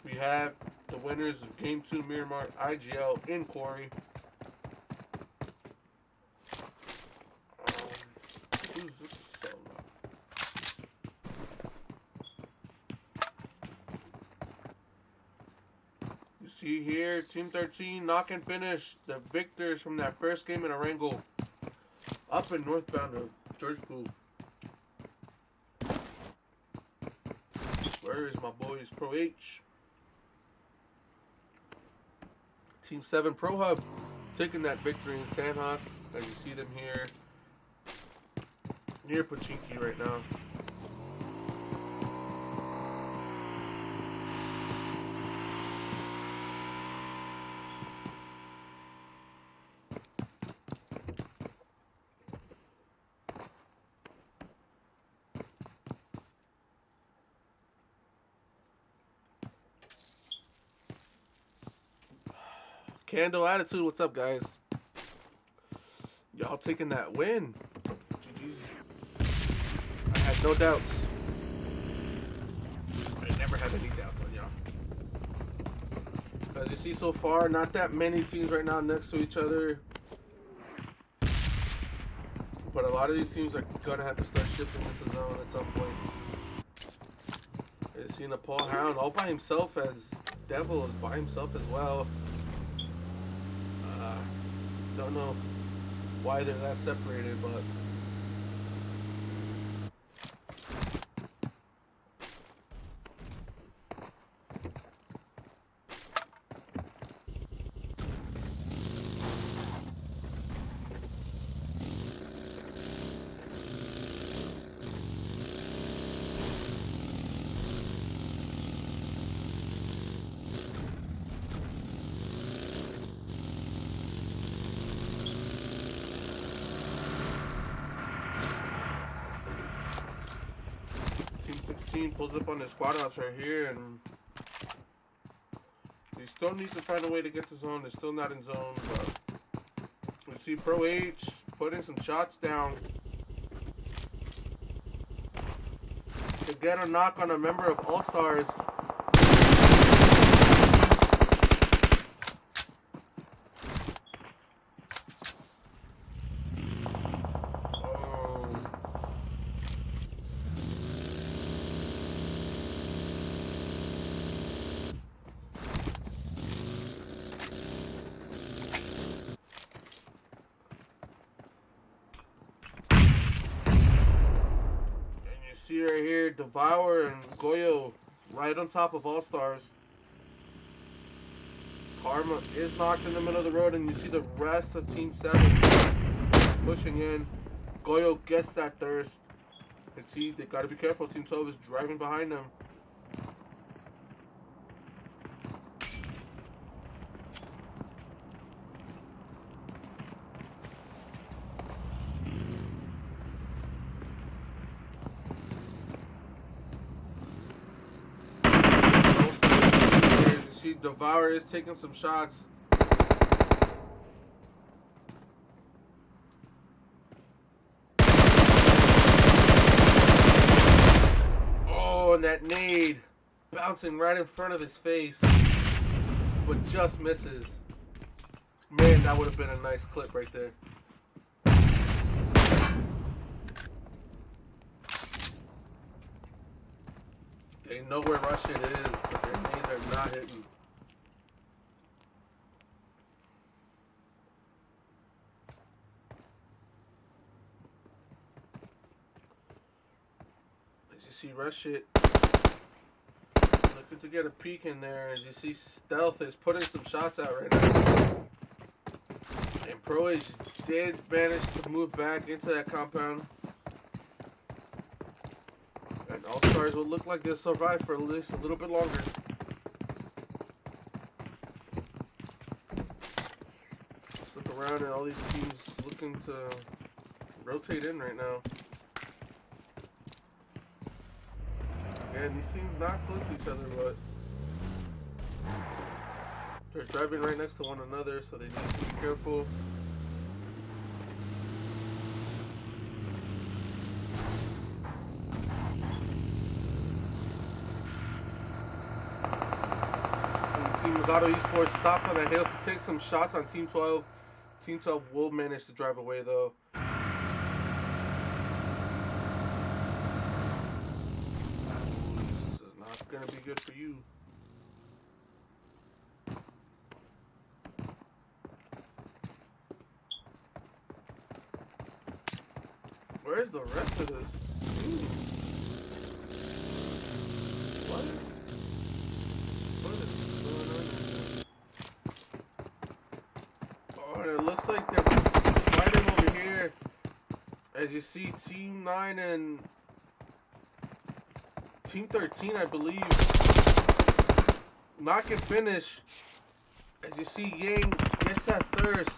B: we have the winners of Game 2 Miramar IGL in Quarry. Who's this solo? You see here, Team 13 knock and finish the victors from that first game in Arango up in northbound of George Pool. Where is my boys Pro H? Team 7 Pro Hub taking that victory in Sandhawk, as you see them here near Pochinki right now. Candle Attitude, what's up, guys? Y'all taking that win. GG's. I had no doubts. I never had any doubts on y'all. As you see so far, not that many teams right now next to each other. But a lot of these teams are gonna have to start shifting into zone at some point. You see Nepal Hound all by himself, as Devil is by himself as well. Don't know why they're that separated, but pulls up on the squad house right here, and he still needs to find a way to get to zone. They're still not in zone, but we see Pro H putting some shots down to get a knock on a member of All Stars. See right here, Devour and Goyo right on top of All Stars. Karma is knocked in the middle of the road, and you see the rest of Team 7 pushing in. Goyo gets that thirst. And see, they gotta be careful. Team 12 is driving behind them. Devour is taking some shots. Oh, and that nade bouncing right in front of his face, but just misses. Man, that would have been a nice clip right there. They know where Rush it is, but their nades are not hitting. See Rush it looking to get a peek in there. As you see, Stealth is putting some shots out right now, and Pro Age did manage to move back into that compound, and All Stars will look like they'll survive for at least a little bit longer. Let's look around, and all these teams looking to rotate in right now. And these teams not close to each other, but they're driving right next to one another, so they need to be careful. You see Elgato Esports stops on the hill to take some shots on Team 12. Team 12 will manage to drive away though. This is not going to be good for you. Where's the rest of this? What? What is going on here? Oh, and it looks like they're fighting over here. As you see, Team 9 and Team 13, I believe, knock and finish. As you see, Yang gets that thirst.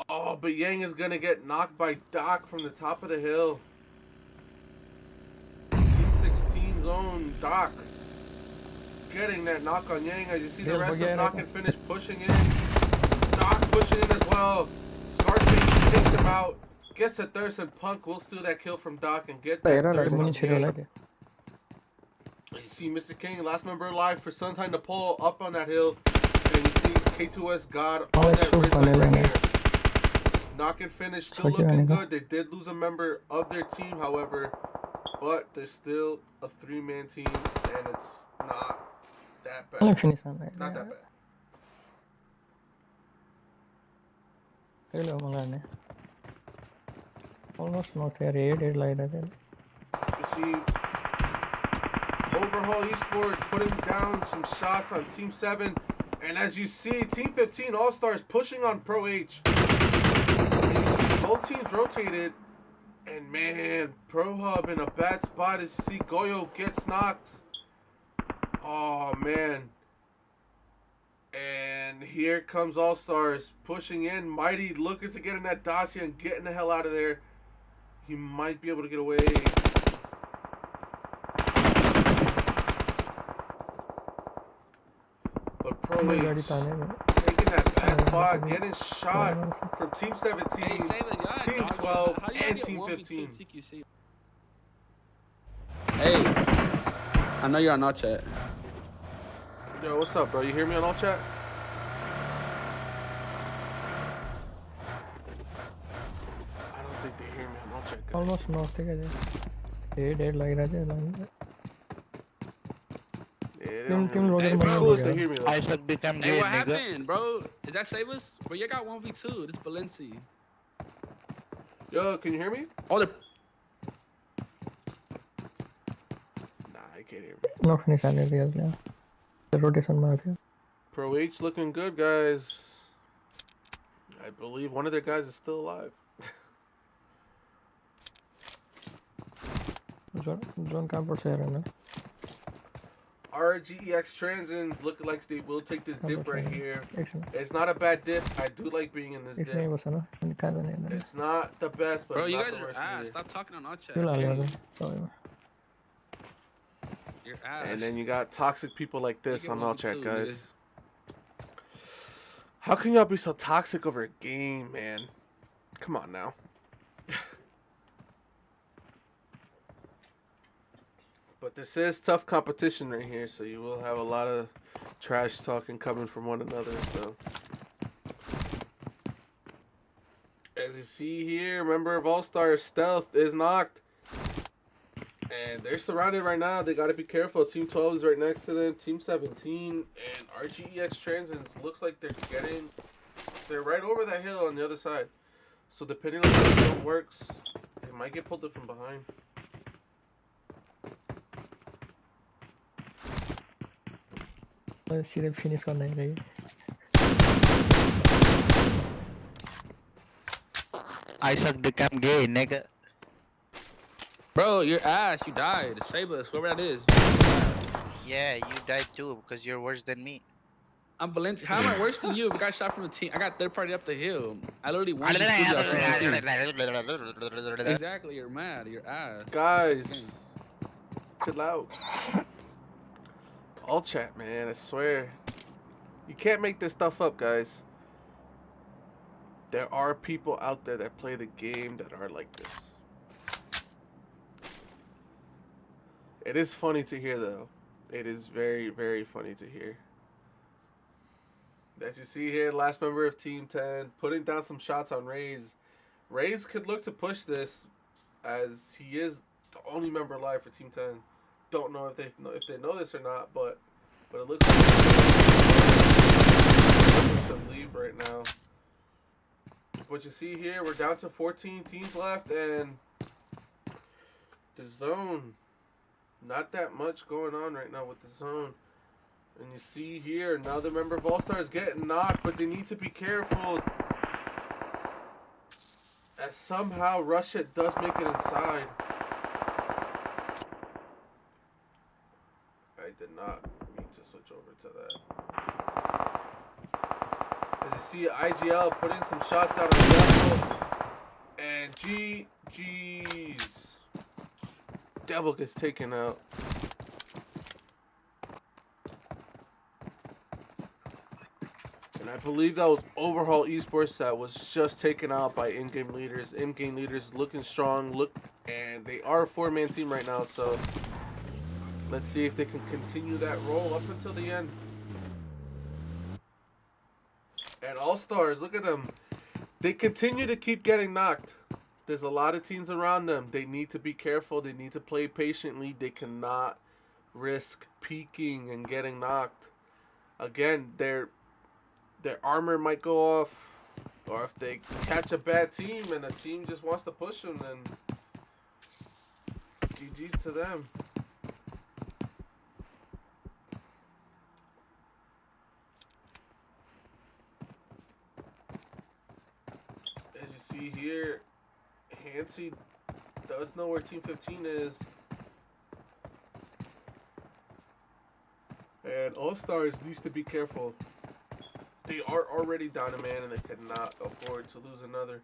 B: Oh, but Yang is going to get knocked by Doc from the top of the hill. Team 16's own Doc getting that knock on Yang. As you see the rest of knock and finish pushing in. Doc pushing in as well. Scarface takes him out. Gets a thirst, and Punk will steal that kill from Doc and get that thirst on Yang. You see Mr. King, last member alive for Sunshine to pull up on that hill. And you see K2S God on that ridge right here. Knock and finish, still looking good. They did lose a member of their team, however, but they're still a 3-man team, and it's not that bad. Not that bad.
F: Almost not a raid like that.
B: You see Overhaul Esports putting down some shots on Team 7, and as you see, Team 15 All-Stars pushing on Pro H. Both teams rotated, and man, Pro Hub in a bad spot as you see Goyo gets knocks. Oh man. And here comes All-Stars pushing in. Mighty looking to get in that Dacia and getting the hell out of there. He might be able to get away. But Pro H taking that bad spot, getting shot from Team 17, Team 12, and Team 15.
D: Hey, I know you're on all chat.
B: Yo, what's up, bro? You hear me on all chat? I don't think they hear me on all chat, guys.
F: Almost not raid like that.
B: They hear me though.
G: I should become
D: Hey,
G: gay,
D: what
G: nigga.
D: happened, bro? Did that save us? Bro, you got 1v2. This Valencia.
B: Yo, can you hear me?
D: Oh, the
B: Nah, I can't hear me.
F: No finish already. The rotation mafia.
B: Pro H looking good, guys. I believe one of their guys is still alive.
F: John Campbell share na.
B: RGEX Transins look like they will take this dip right here. It's not a bad dip. I do like being in this dip. It's not the best, but
D: bro,
B: it's
D: you
B: not
D: guys
B: the
D: are
B: worst
D: ass.
B: either.
D: Stop talking on all chat.
F: Sorry.
D: You're ass.
B: And then you got toxic people like this
D: You get
B: on all
D: one
B: chat,
D: too,
B: guys. How can y'all be so toxic over a game, man? Come on now. But this is tough competition right here, so you will have a lot of trash talking coming from one another. So, as you see here, member of All-Stars Stealth is knocked. And they're surrounded right now. They got to be careful. Team 12 is right next to them. Team 17 and RGEX Transins looks like they're right over that hill on the other side. So depending on how the hill works, they might get pulled up from behind.
F: Syrup finish करना है भाई.
G: I should become gay, nigga.
D: Bro, you're ass. You died. Save us, whoever that is.
G: Yeah, you died too because you're worse than me.
D: I'm Valencia. How am I worse than you? We got shot from a team. I got third party up the hill. I literally won. Exactly. You're mad. You're ass.
B: Guys, chill out. All chat, man. I swear. You can't make this stuff up, guys. There are people out there that play the game that are like this. It is funny to hear, though. It is very, very funny to hear. As you see here, last member of Team 10 putting down some shots on Raze. Raze could look to push this, as he is the only member alive for Team 10. Don't know if they know this or not, but it looks like to leave right now. What you see here, we're down to 14 teams left, and the zone, not that much going on right now with the zone. And you see here, another member of All-Star is getting knocked, but they need to be careful, as somehow Russia does make it inside. I did not mean to switch over to that. As you see, IGL put in some shots down on the Devil, and GG's. Devil gets taken out. And I believe that was Overhaul Esports that was just taken out by in-game leaders. In-game leaders looking strong, and they are a 4-man team right now, so let's see if they can continue that role up until the end. And All-Stars, look at them. They continue to keep getting knocked. There's a lot of teams around them. They need to be careful. They need to play patiently. They cannot risk peeking and getting knocked. Again, their armor might go off, or if they catch a bad team and a team just wants to push them, then GG's to them. As you see here, Hansi does know where Team 15 is. And All-Stars needs to be careful. They are already down a man, and they cannot afford to lose another.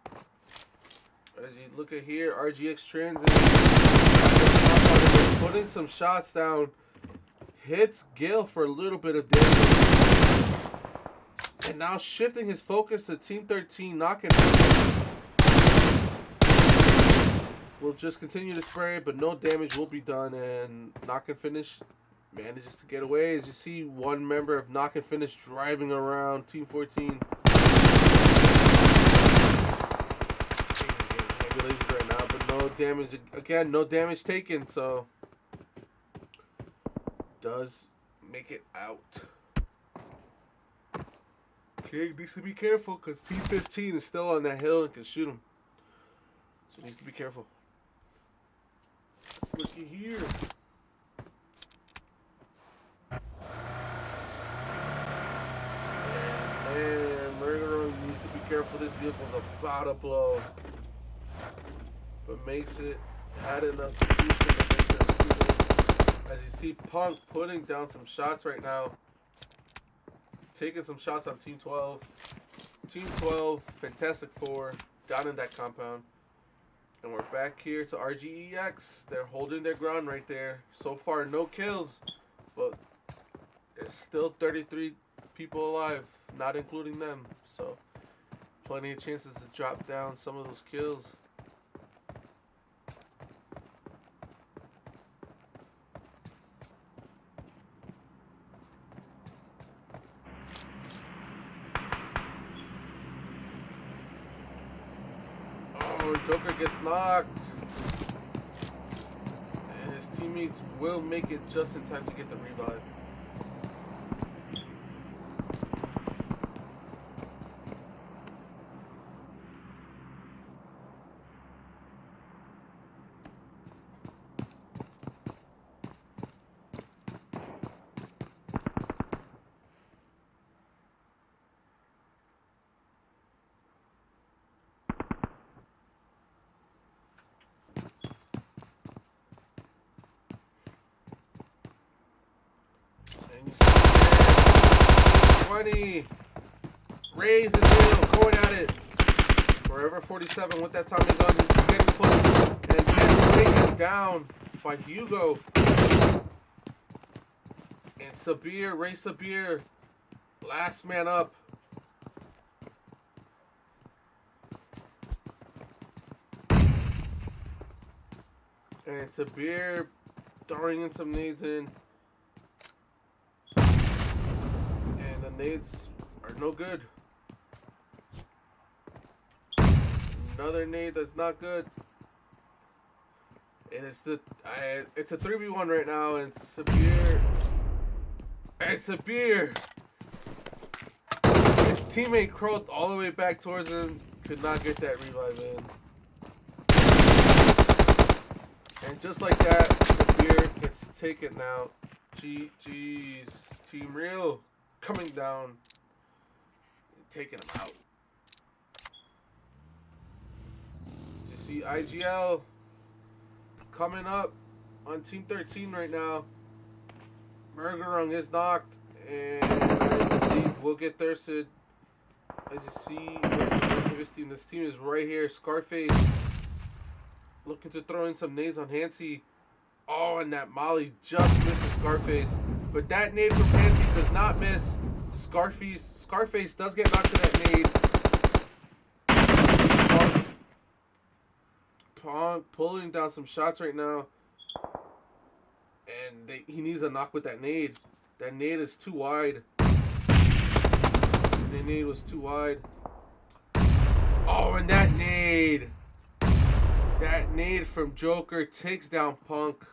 B: As you look at here, RGX Transit putting some shots down. Hits Gil for a little bit of damage. And now shifting his focus to Team 13, knocking him. Will just continue to spray, but no damage will be done, and Knock and Finish manages to get away. As you see, one member of Knock and Finish driving around Team 14. Right now, but no damage. Again, no damage taken, so does make it out. King needs to be careful because Team 15 is still on that hill and can shoot him. So he needs to be careful. Looky here. And Murderer needs to be careful. This vehicle's about to blow. But makes it. Had enough to boost him against that. As you see Punk putting down some shots right now. Taking some shots on Team 12. Team 12, Fantastic Four, down in that compound. And we're back here to RGEX. They're holding their ground right there. So far, no kills. But there's still 33 people alive, not including them. So, plenty of chances to drop down some of those kills. Joker gets knocked, and his teammates will make it just in time to get the revive. Raise and Bill going at it. Forever 47 with that Tommy gun. He's getting close. And gets taken down by Hugo. And Sabir, Ray Sabir, last man up. And Sabir throwing in some nades in. And the nades are no good. Another nade that's not good. And it's a 3v1 right now, and Sabir. And Sabir. His teammate crawled all the way back towards him. Could not get that revive in. And just like that, Sabir gets taken out. GG's. Team Real coming down. Taking him out. You see IGL coming up on Team 13 right now. Murgerung is knocked, and will get thirsted. As you see, this team is right here. Scarface looking to throw in some nades on Hansi. Oh, and that molly just misses Scarface. But that nade from Hansi does not miss. Scarface does get knocked to that nade. Pong pulling down some shots right now. And he needs a knock with that nade. That nade is too wide. The nade was too wide. Oh, and that nade. That nade from Joker takes down Punk.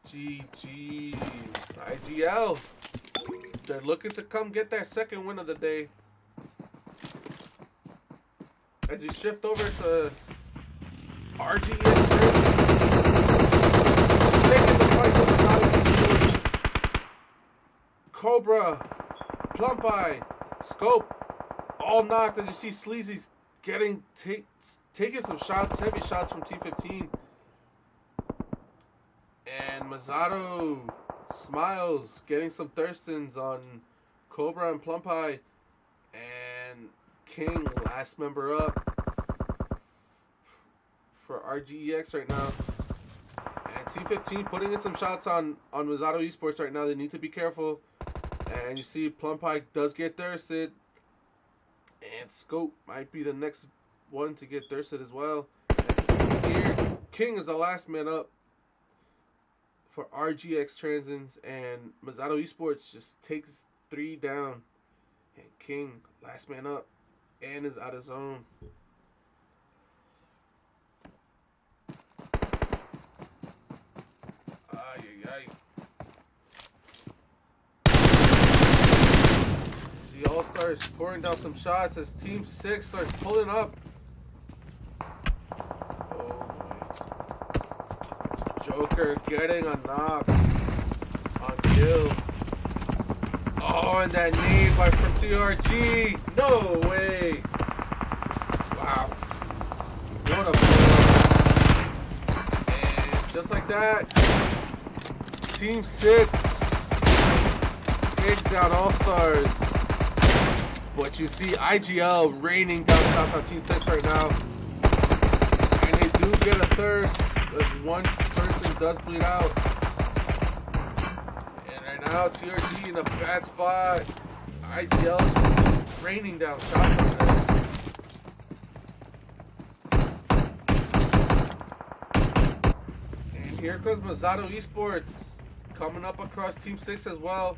B: GG. IGL. They're looking to come get their second win of the day. As you shift over to RGS. Taking the fight to the Cobra, Plump Eye, Scope, all knocked. As you see Sleazy's getting taking some shots, heavy shots from T15. And Mazzato Smiles getting some Thirstons on Cobra and Plump Eye. And King, last member up for RGEX right now. And T15 putting in some shots on Mazzato Esports right now. They need to be careful. And you see Plump Eye does get thirsted. And Scope might be the next one to get thirsted as well. And here, King is the last man up for RGX Transins. And Mazzato Esports just takes 3 down. And King, last man up. And is out of zone. See All-Stars pouring down some shots as Team 6 starts pulling up. Oh boy. Joker getting a knock on kill. Oh, and that nade by from TRG. No way. Wow. What a pull. And just like that, Team 6 takes down All-Stars. But you see IGL raining down shots on Team 6 right now. And they do get a thirst as one person does bleed out. And right now TRG in a bad spot. IGL is raining down shots on them. And here comes Mazzato Esports coming up across Team 6 as well.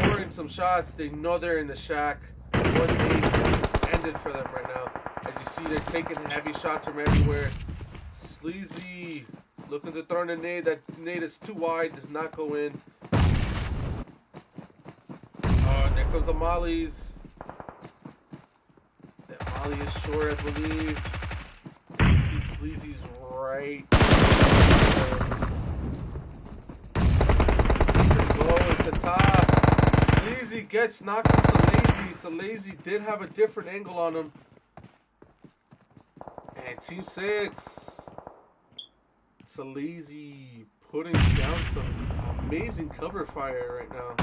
B: Pouring some shots. They know they're in the shack. One game ended for them right now. As you see, they're taking heavy shots from everywhere. Sleazy looking to throw in a nade. That nade is too wide. Does not go in. Oh, and there comes the mollies. That molly is short, I believe. You see Sleazy's right. It's the top. Sleazy gets knocked from Salazy. Salazy did have a different angle on him. And Team 6. Salazy putting down some amazing cover fire right now.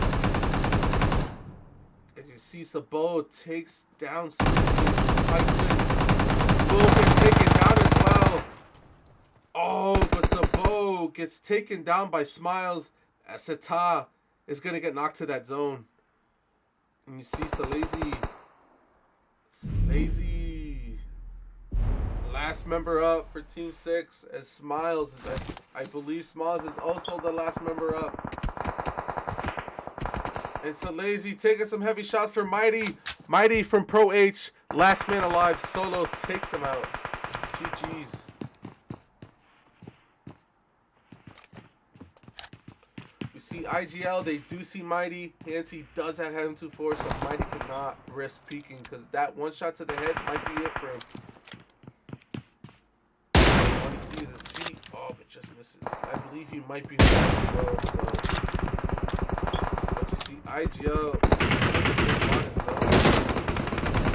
B: As you see, Sabo takes down Sleazy. Will get taken down as well. Oh, but Sabo gets taken down by Smiles. Seta is going to get knocked to that zone. And you see Salazy. Last member up for Team 6 as Smiles. I believe Smiles is also the last member up. And so Lazy taking some heavy shots for Mighty. Mighty from Pro H. Last man alive. Solo takes him out. GG's. We see IGL. They do see Mighty. Hansi does have him 2-4, so Mighty cannot risk peeking because that one shot to the head might be it for him. When he sees his feet, oh, but just misses. I believe he might be hurt as well, so. But you see IGL.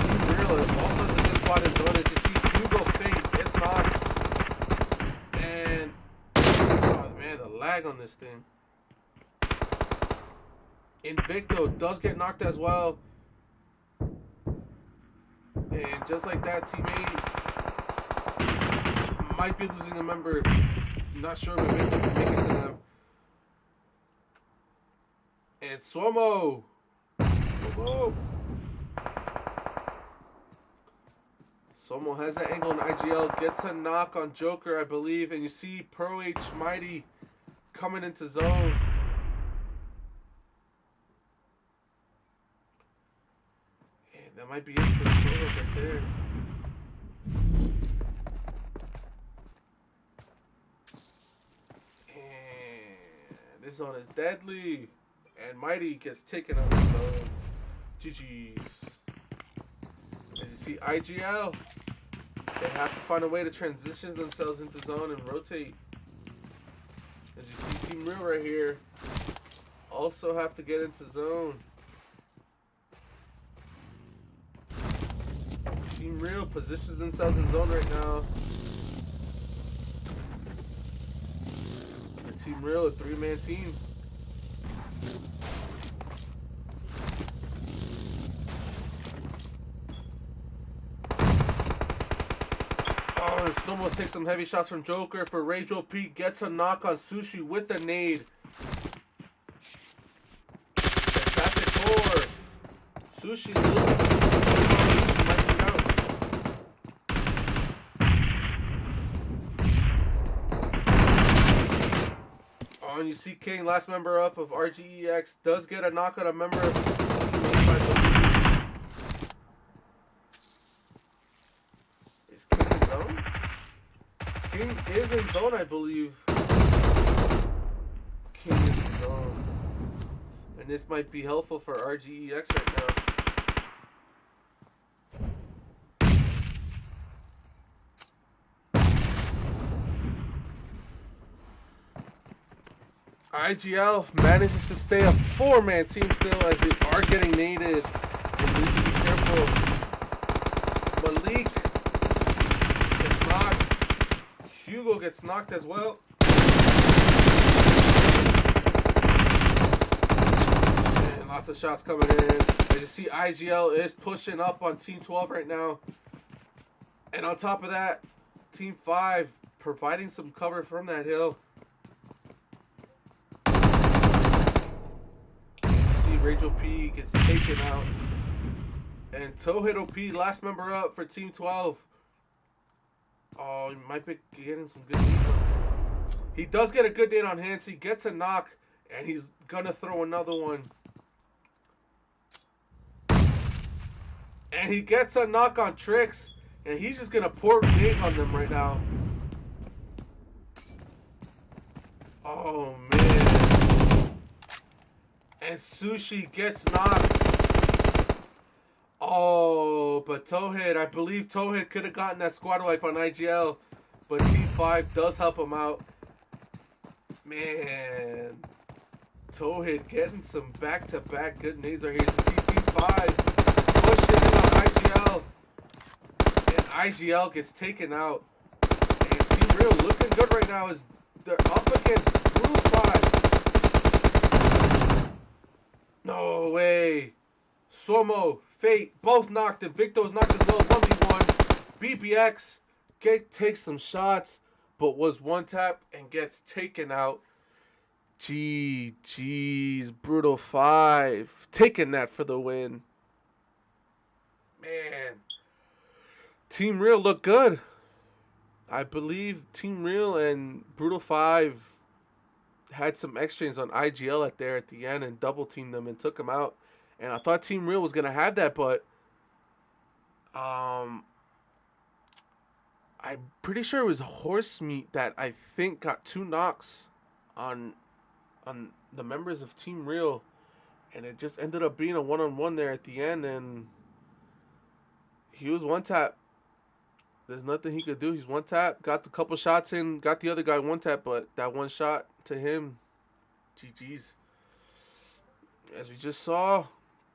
B: Team Real also in this spot in zone. As you see Hugo Fate gets knocked. And, oh man, the lag on this thing. Invicto does get knocked as well. And just like that, teammate might be losing a member. Not sure if Invicto can make it to them. And Swomo. Swomo has that angle in IGL. Gets a knock on Joker, I believe. And you see Pro H Mighty coming into zone. That might be it for the photo right there. And this zone is deadly. And Mighty gets taken out of the zone. GG's. As you see IGL, they have to find a way to transition themselves into zone and rotate. As you see Team Real right here, also have to get into zone. Team Real positions themselves in zone right now. And Team Real, a 3-man team. Oh, and Sumo takes some heavy shots from Joker for Rachel P. Gets a knock on Sushi with the nade. Fantastic four. Sushi might be out. Oh, and you see King, last member up of RGEX, does get a knock on a member of Is King in zone? King is in zone, I believe. King is in zone. And this might be helpful for RGEX right now. IGL manages to stay a 4-man team still as they are getting naded. They need to be careful. Malik gets knocked. Hugo gets knocked as well. And lots of shots coming in. As you see, IGL is pushing up on Team 12 right now. And on top of that, Team 5 providing some cover from that hill. Rachel P gets taken out. And Towhid OP, last member up for Team 12. Oh, he might be getting some good nades. He does get a good nade on Hansi, gets a knock, and he's gonna throw another one. And he gets a knock on Trix, and he's just gonna pour nades on them right now. Oh, man. And Sushi gets knocked. Oh, but Towhid, I believe Towhid could have gotten that squad wipe on IGL. But Team 5 does help him out. Man. Towhid getting some back-to-back good nades right here. You see Team 5 pushing in on IGL. And IGL gets taken out. And Team Real looking good right now as they're up against Blue 5. No way. Swomo, Fate, both knocked. Invicto's knocked as well. 1v1. BBX takes some shots, but was one tap and gets taken out. GG's. Brutal 5. Taking that for the win. Man. Team Real look good. I believe Team Real and Brutal 5 had some exchange on IGL at the end and double teamed them and took them out. And I thought Team Real was gonna have that, but I'm pretty sure it was Horse Meat that I think got 2 knocks on the members of Team Real, and it just ended up being a 1-on-1 there at the end, and he was one tap. There's nothing he could do. He's one tap, got the couple shots in, got the other guy one tap, but that one shot to him, GG's. As we just saw,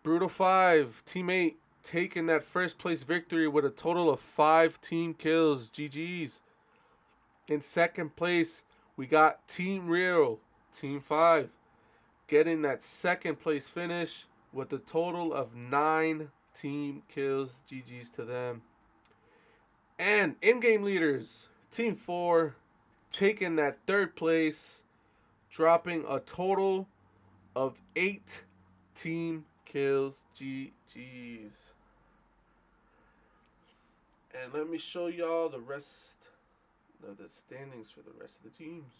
B: Brutal 5, Team 8, taking that first place victory with a total of 5 team kills, GG's. In second place, we got Team Real, Team 5, getting that second place finish with a total of 9 team kills, GG's to them. And in-game leaders, Team 4, taking that third place, dropping a total of 8 team kills, GG's. And let me show y'all the rest of the standings for the rest of the teams.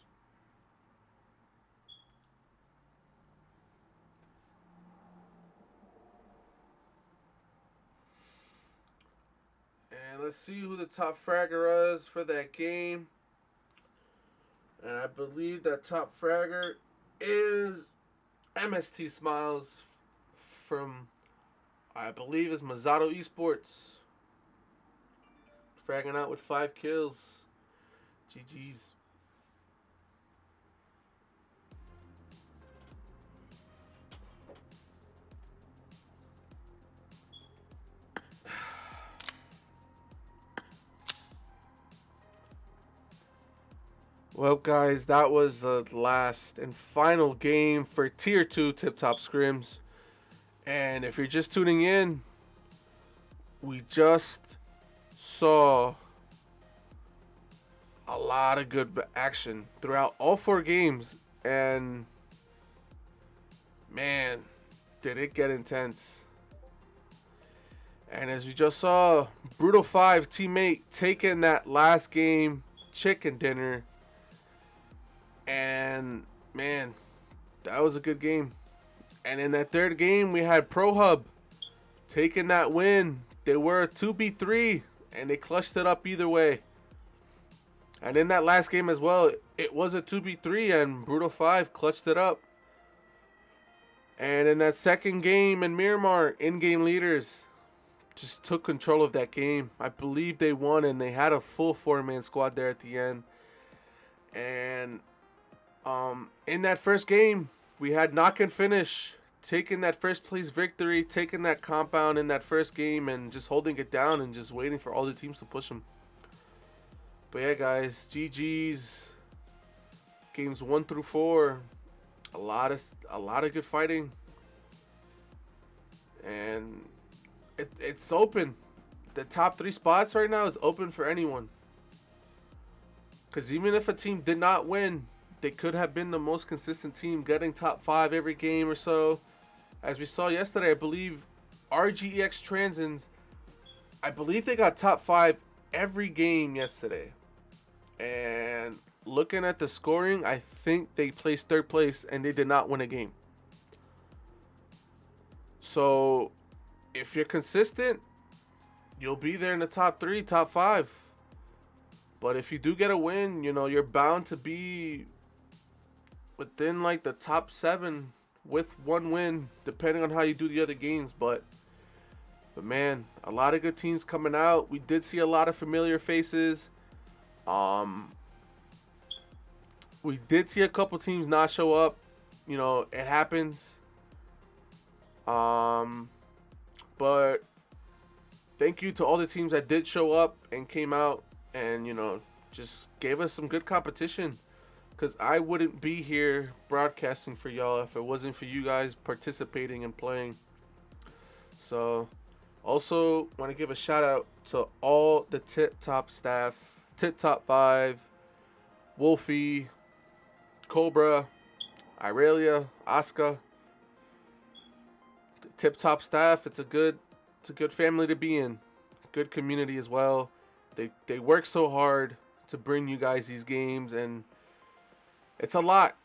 B: And let's see who the top fragger is for that game. And I believe that top fragger is MST Smiles from, I believe, is Mazzado Esports. Fragging out with 5 kills. GG's. Well, guys, that was the last and final game for Tier 2 TipTop Scrims. And if you're just tuning in, we just saw a lot of good action throughout all 4 games. And, man, did it get intense. And as we just saw, Brutal 5 teammate taking that last game chicken dinner. And, man, that was a good game. And in that third game, we had Pro Hub taking that win. They were a 2v3, and they clutched it up either way. And in that last game as well, it was a 2v3, and Brutal 5 clutched it up. And in that second game in Miramar, in-game leaders just took control of that game. I believe they won, and they had a full 4-man squad there at the end. And in that first game, we had knock and finish, taking that first place victory, taking that compound in that first game, and just holding it down and just waiting for all the teams to push them. But yeah, guys, GG's. Games 1 through 4, a lot of good fighting, and it's open. The top 3 spots right now is open for anyone. Because even if a team did not win, they could have been the most consistent team, getting top 5 every game or so. As we saw yesterday, I believe RGEX Transins, I believe they got top 5 every game yesterday. And looking at the scoring, I think they placed 3rd place and they did not win a game. So if you're consistent, you'll be there in the top 3, top 5. But if you do get a win, you know, you're bound to be within like the top 7 with 1 win, depending on how you do the other games. But man, a lot of good teams coming out. We did see a lot of familiar faces. We did see a couple teams not show up. You know, it happens. But thank you to all the teams that did show up and came out and, you know, just gave us some good competition. Because I wouldn't be here broadcasting for y'all if it wasn't for you guys participating and playing. So, also want to give a shout out to all the TipTop staff. TipTop 5, Wolfie, Cobra, Irelia, Asuka. The TipTop staff, it's a good family to be in. Good community as well. They work so hard to bring you guys these games, and it's a lot.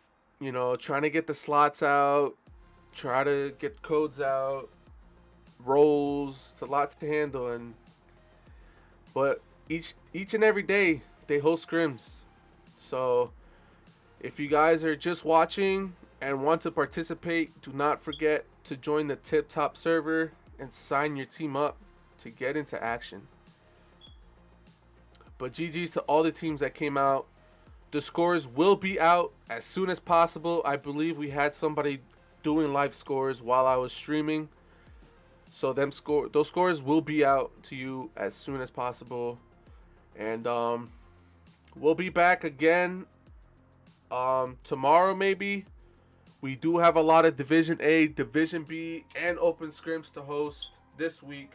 B: You know, trying to get the slots out, try to get codes out, roles. It's a lot to handle, but each and every day they host scrims. So if you guys are just watching and want to participate, do not forget to join the TipTop server and sign your team up to get into action. But GG's to all the teams that came out. The scores will be out as soon as possible. I believe we had somebody doing live scores while I was streaming. So those scores will be out to you as soon as possible. And we'll be back again tomorrow maybe. We do have a lot of Division A, Division B, and open scrims to host this week.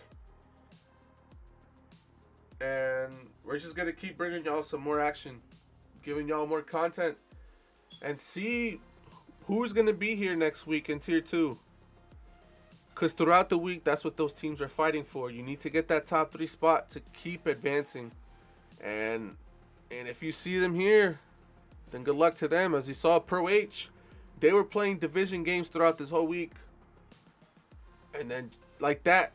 B: And we're just going to keep bringing y'all some more action, giving y'all more content, and see who's going to be here next week in Tier 2. Because throughout the week, that's what those teams are fighting for. You need to get that top 3 spot to keep advancing. And if you see them here, then good luck to them. As you saw, Pro H, they were playing division games throughout this whole week. And then, like that,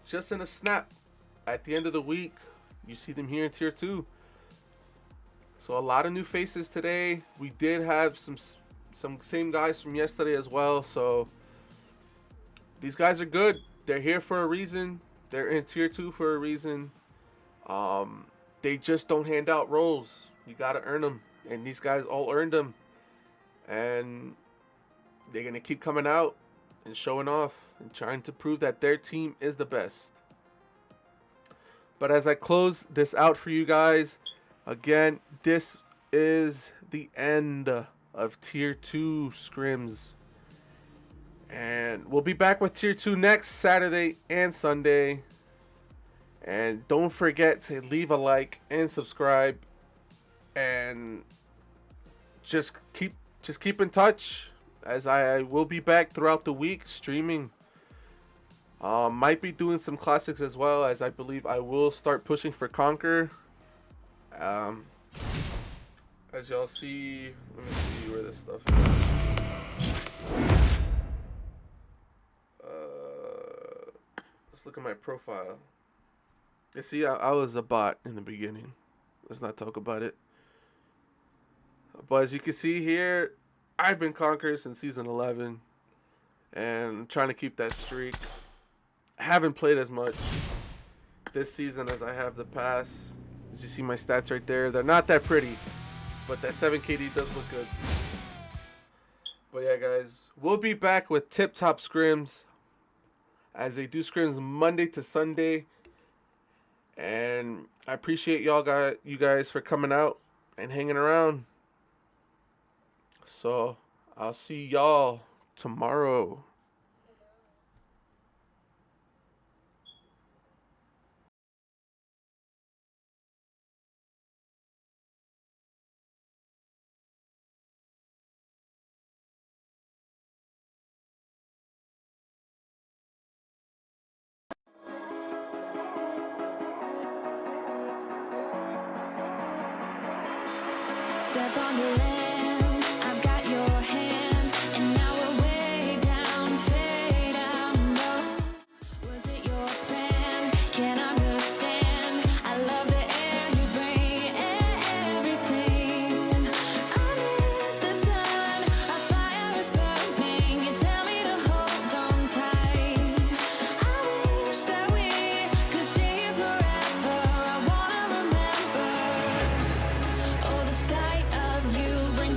B: just in a snap, at the end of the week, you see them here in Tier 2. So a lot of new faces today. We did have some same guys from yesterday as well. So these guys are good. They're here for a reason. They're in Tier 2 for a reason. They just don't hand out roles. You got to earn them. And these guys all earned them. And they're going to keep coming out and showing off and trying to prove that their team is the best. But as I close this out for you guys, again, this is the end of Tier 2 scrims. And we'll be back with Tier 2 next Saturday and Sunday. And don't forget to leave a like and subscribe. And just keep in touch, as I will be back throughout the week streaming. Might be doing some classics as well, as I believe I will start pushing for Conquer. As y'all see, let me see where this stuff is. Let's look at my profile. You see, I was a bot in the beginning. Let's not talk about it. But as you can see here, I've been Conquer since Season 11. And trying to keep that streak. I haven't played as much this season as I have the past. As you see my stats right there, they're not that pretty. But that 7 KD does look good. But yeah, guys, we'll be back with TipTop scrims. As they do scrims Monday to Sunday. And I appreciate you guys for coming out and hanging around. So I'll see y'all tomorrow.
A: Step on the land, I've got your hand, and now we're way down, fade out low. Was it your plan? Can't understand. I love the air you bring, everything. Under the sun, a fire is burning. You tell me to hold on tight. I wish that we could stay here forever. I wanna remember. Oh, the sight of you brings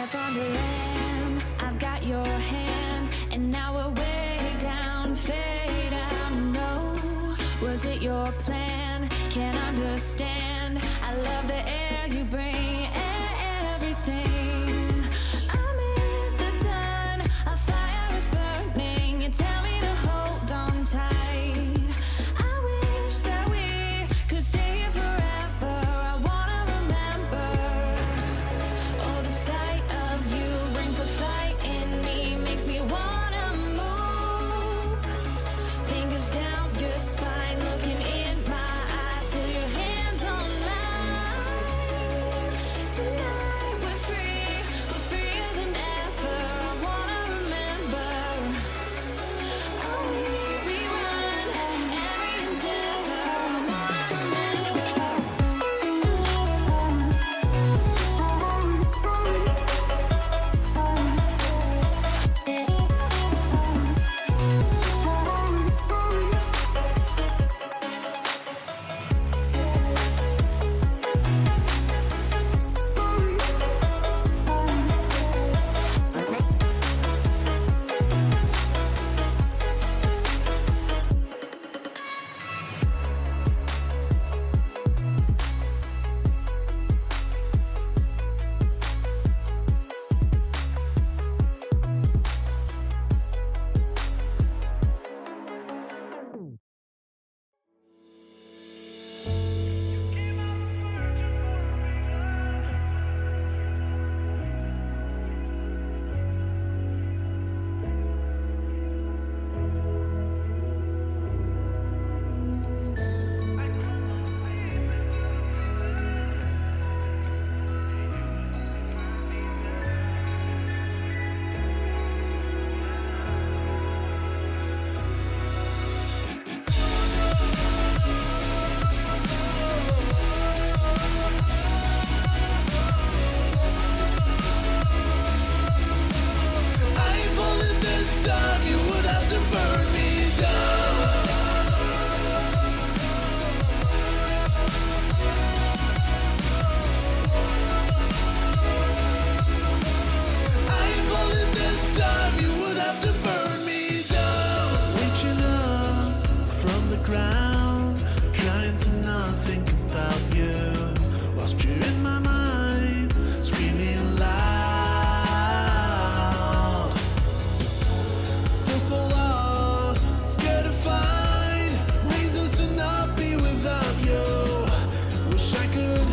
A: up on the land. I've got your hand, and now we're way down, fade out. No, was it your plan? Can't understand. I love the air you bring, everything. Amid the sun, a fire is burning. You tell me to hold on tight. I wish that we could stay here forever. I wanna remember. Oh, the sight of you brings the fight in me, makes me wanna move. Fingers down your spine, looking in my eyes, feel your hands on mine. Tonight we're freer than ever. I wanna remember. Oh, we run every endeavor. I wanna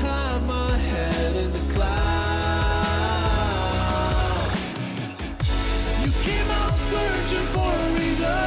A: have my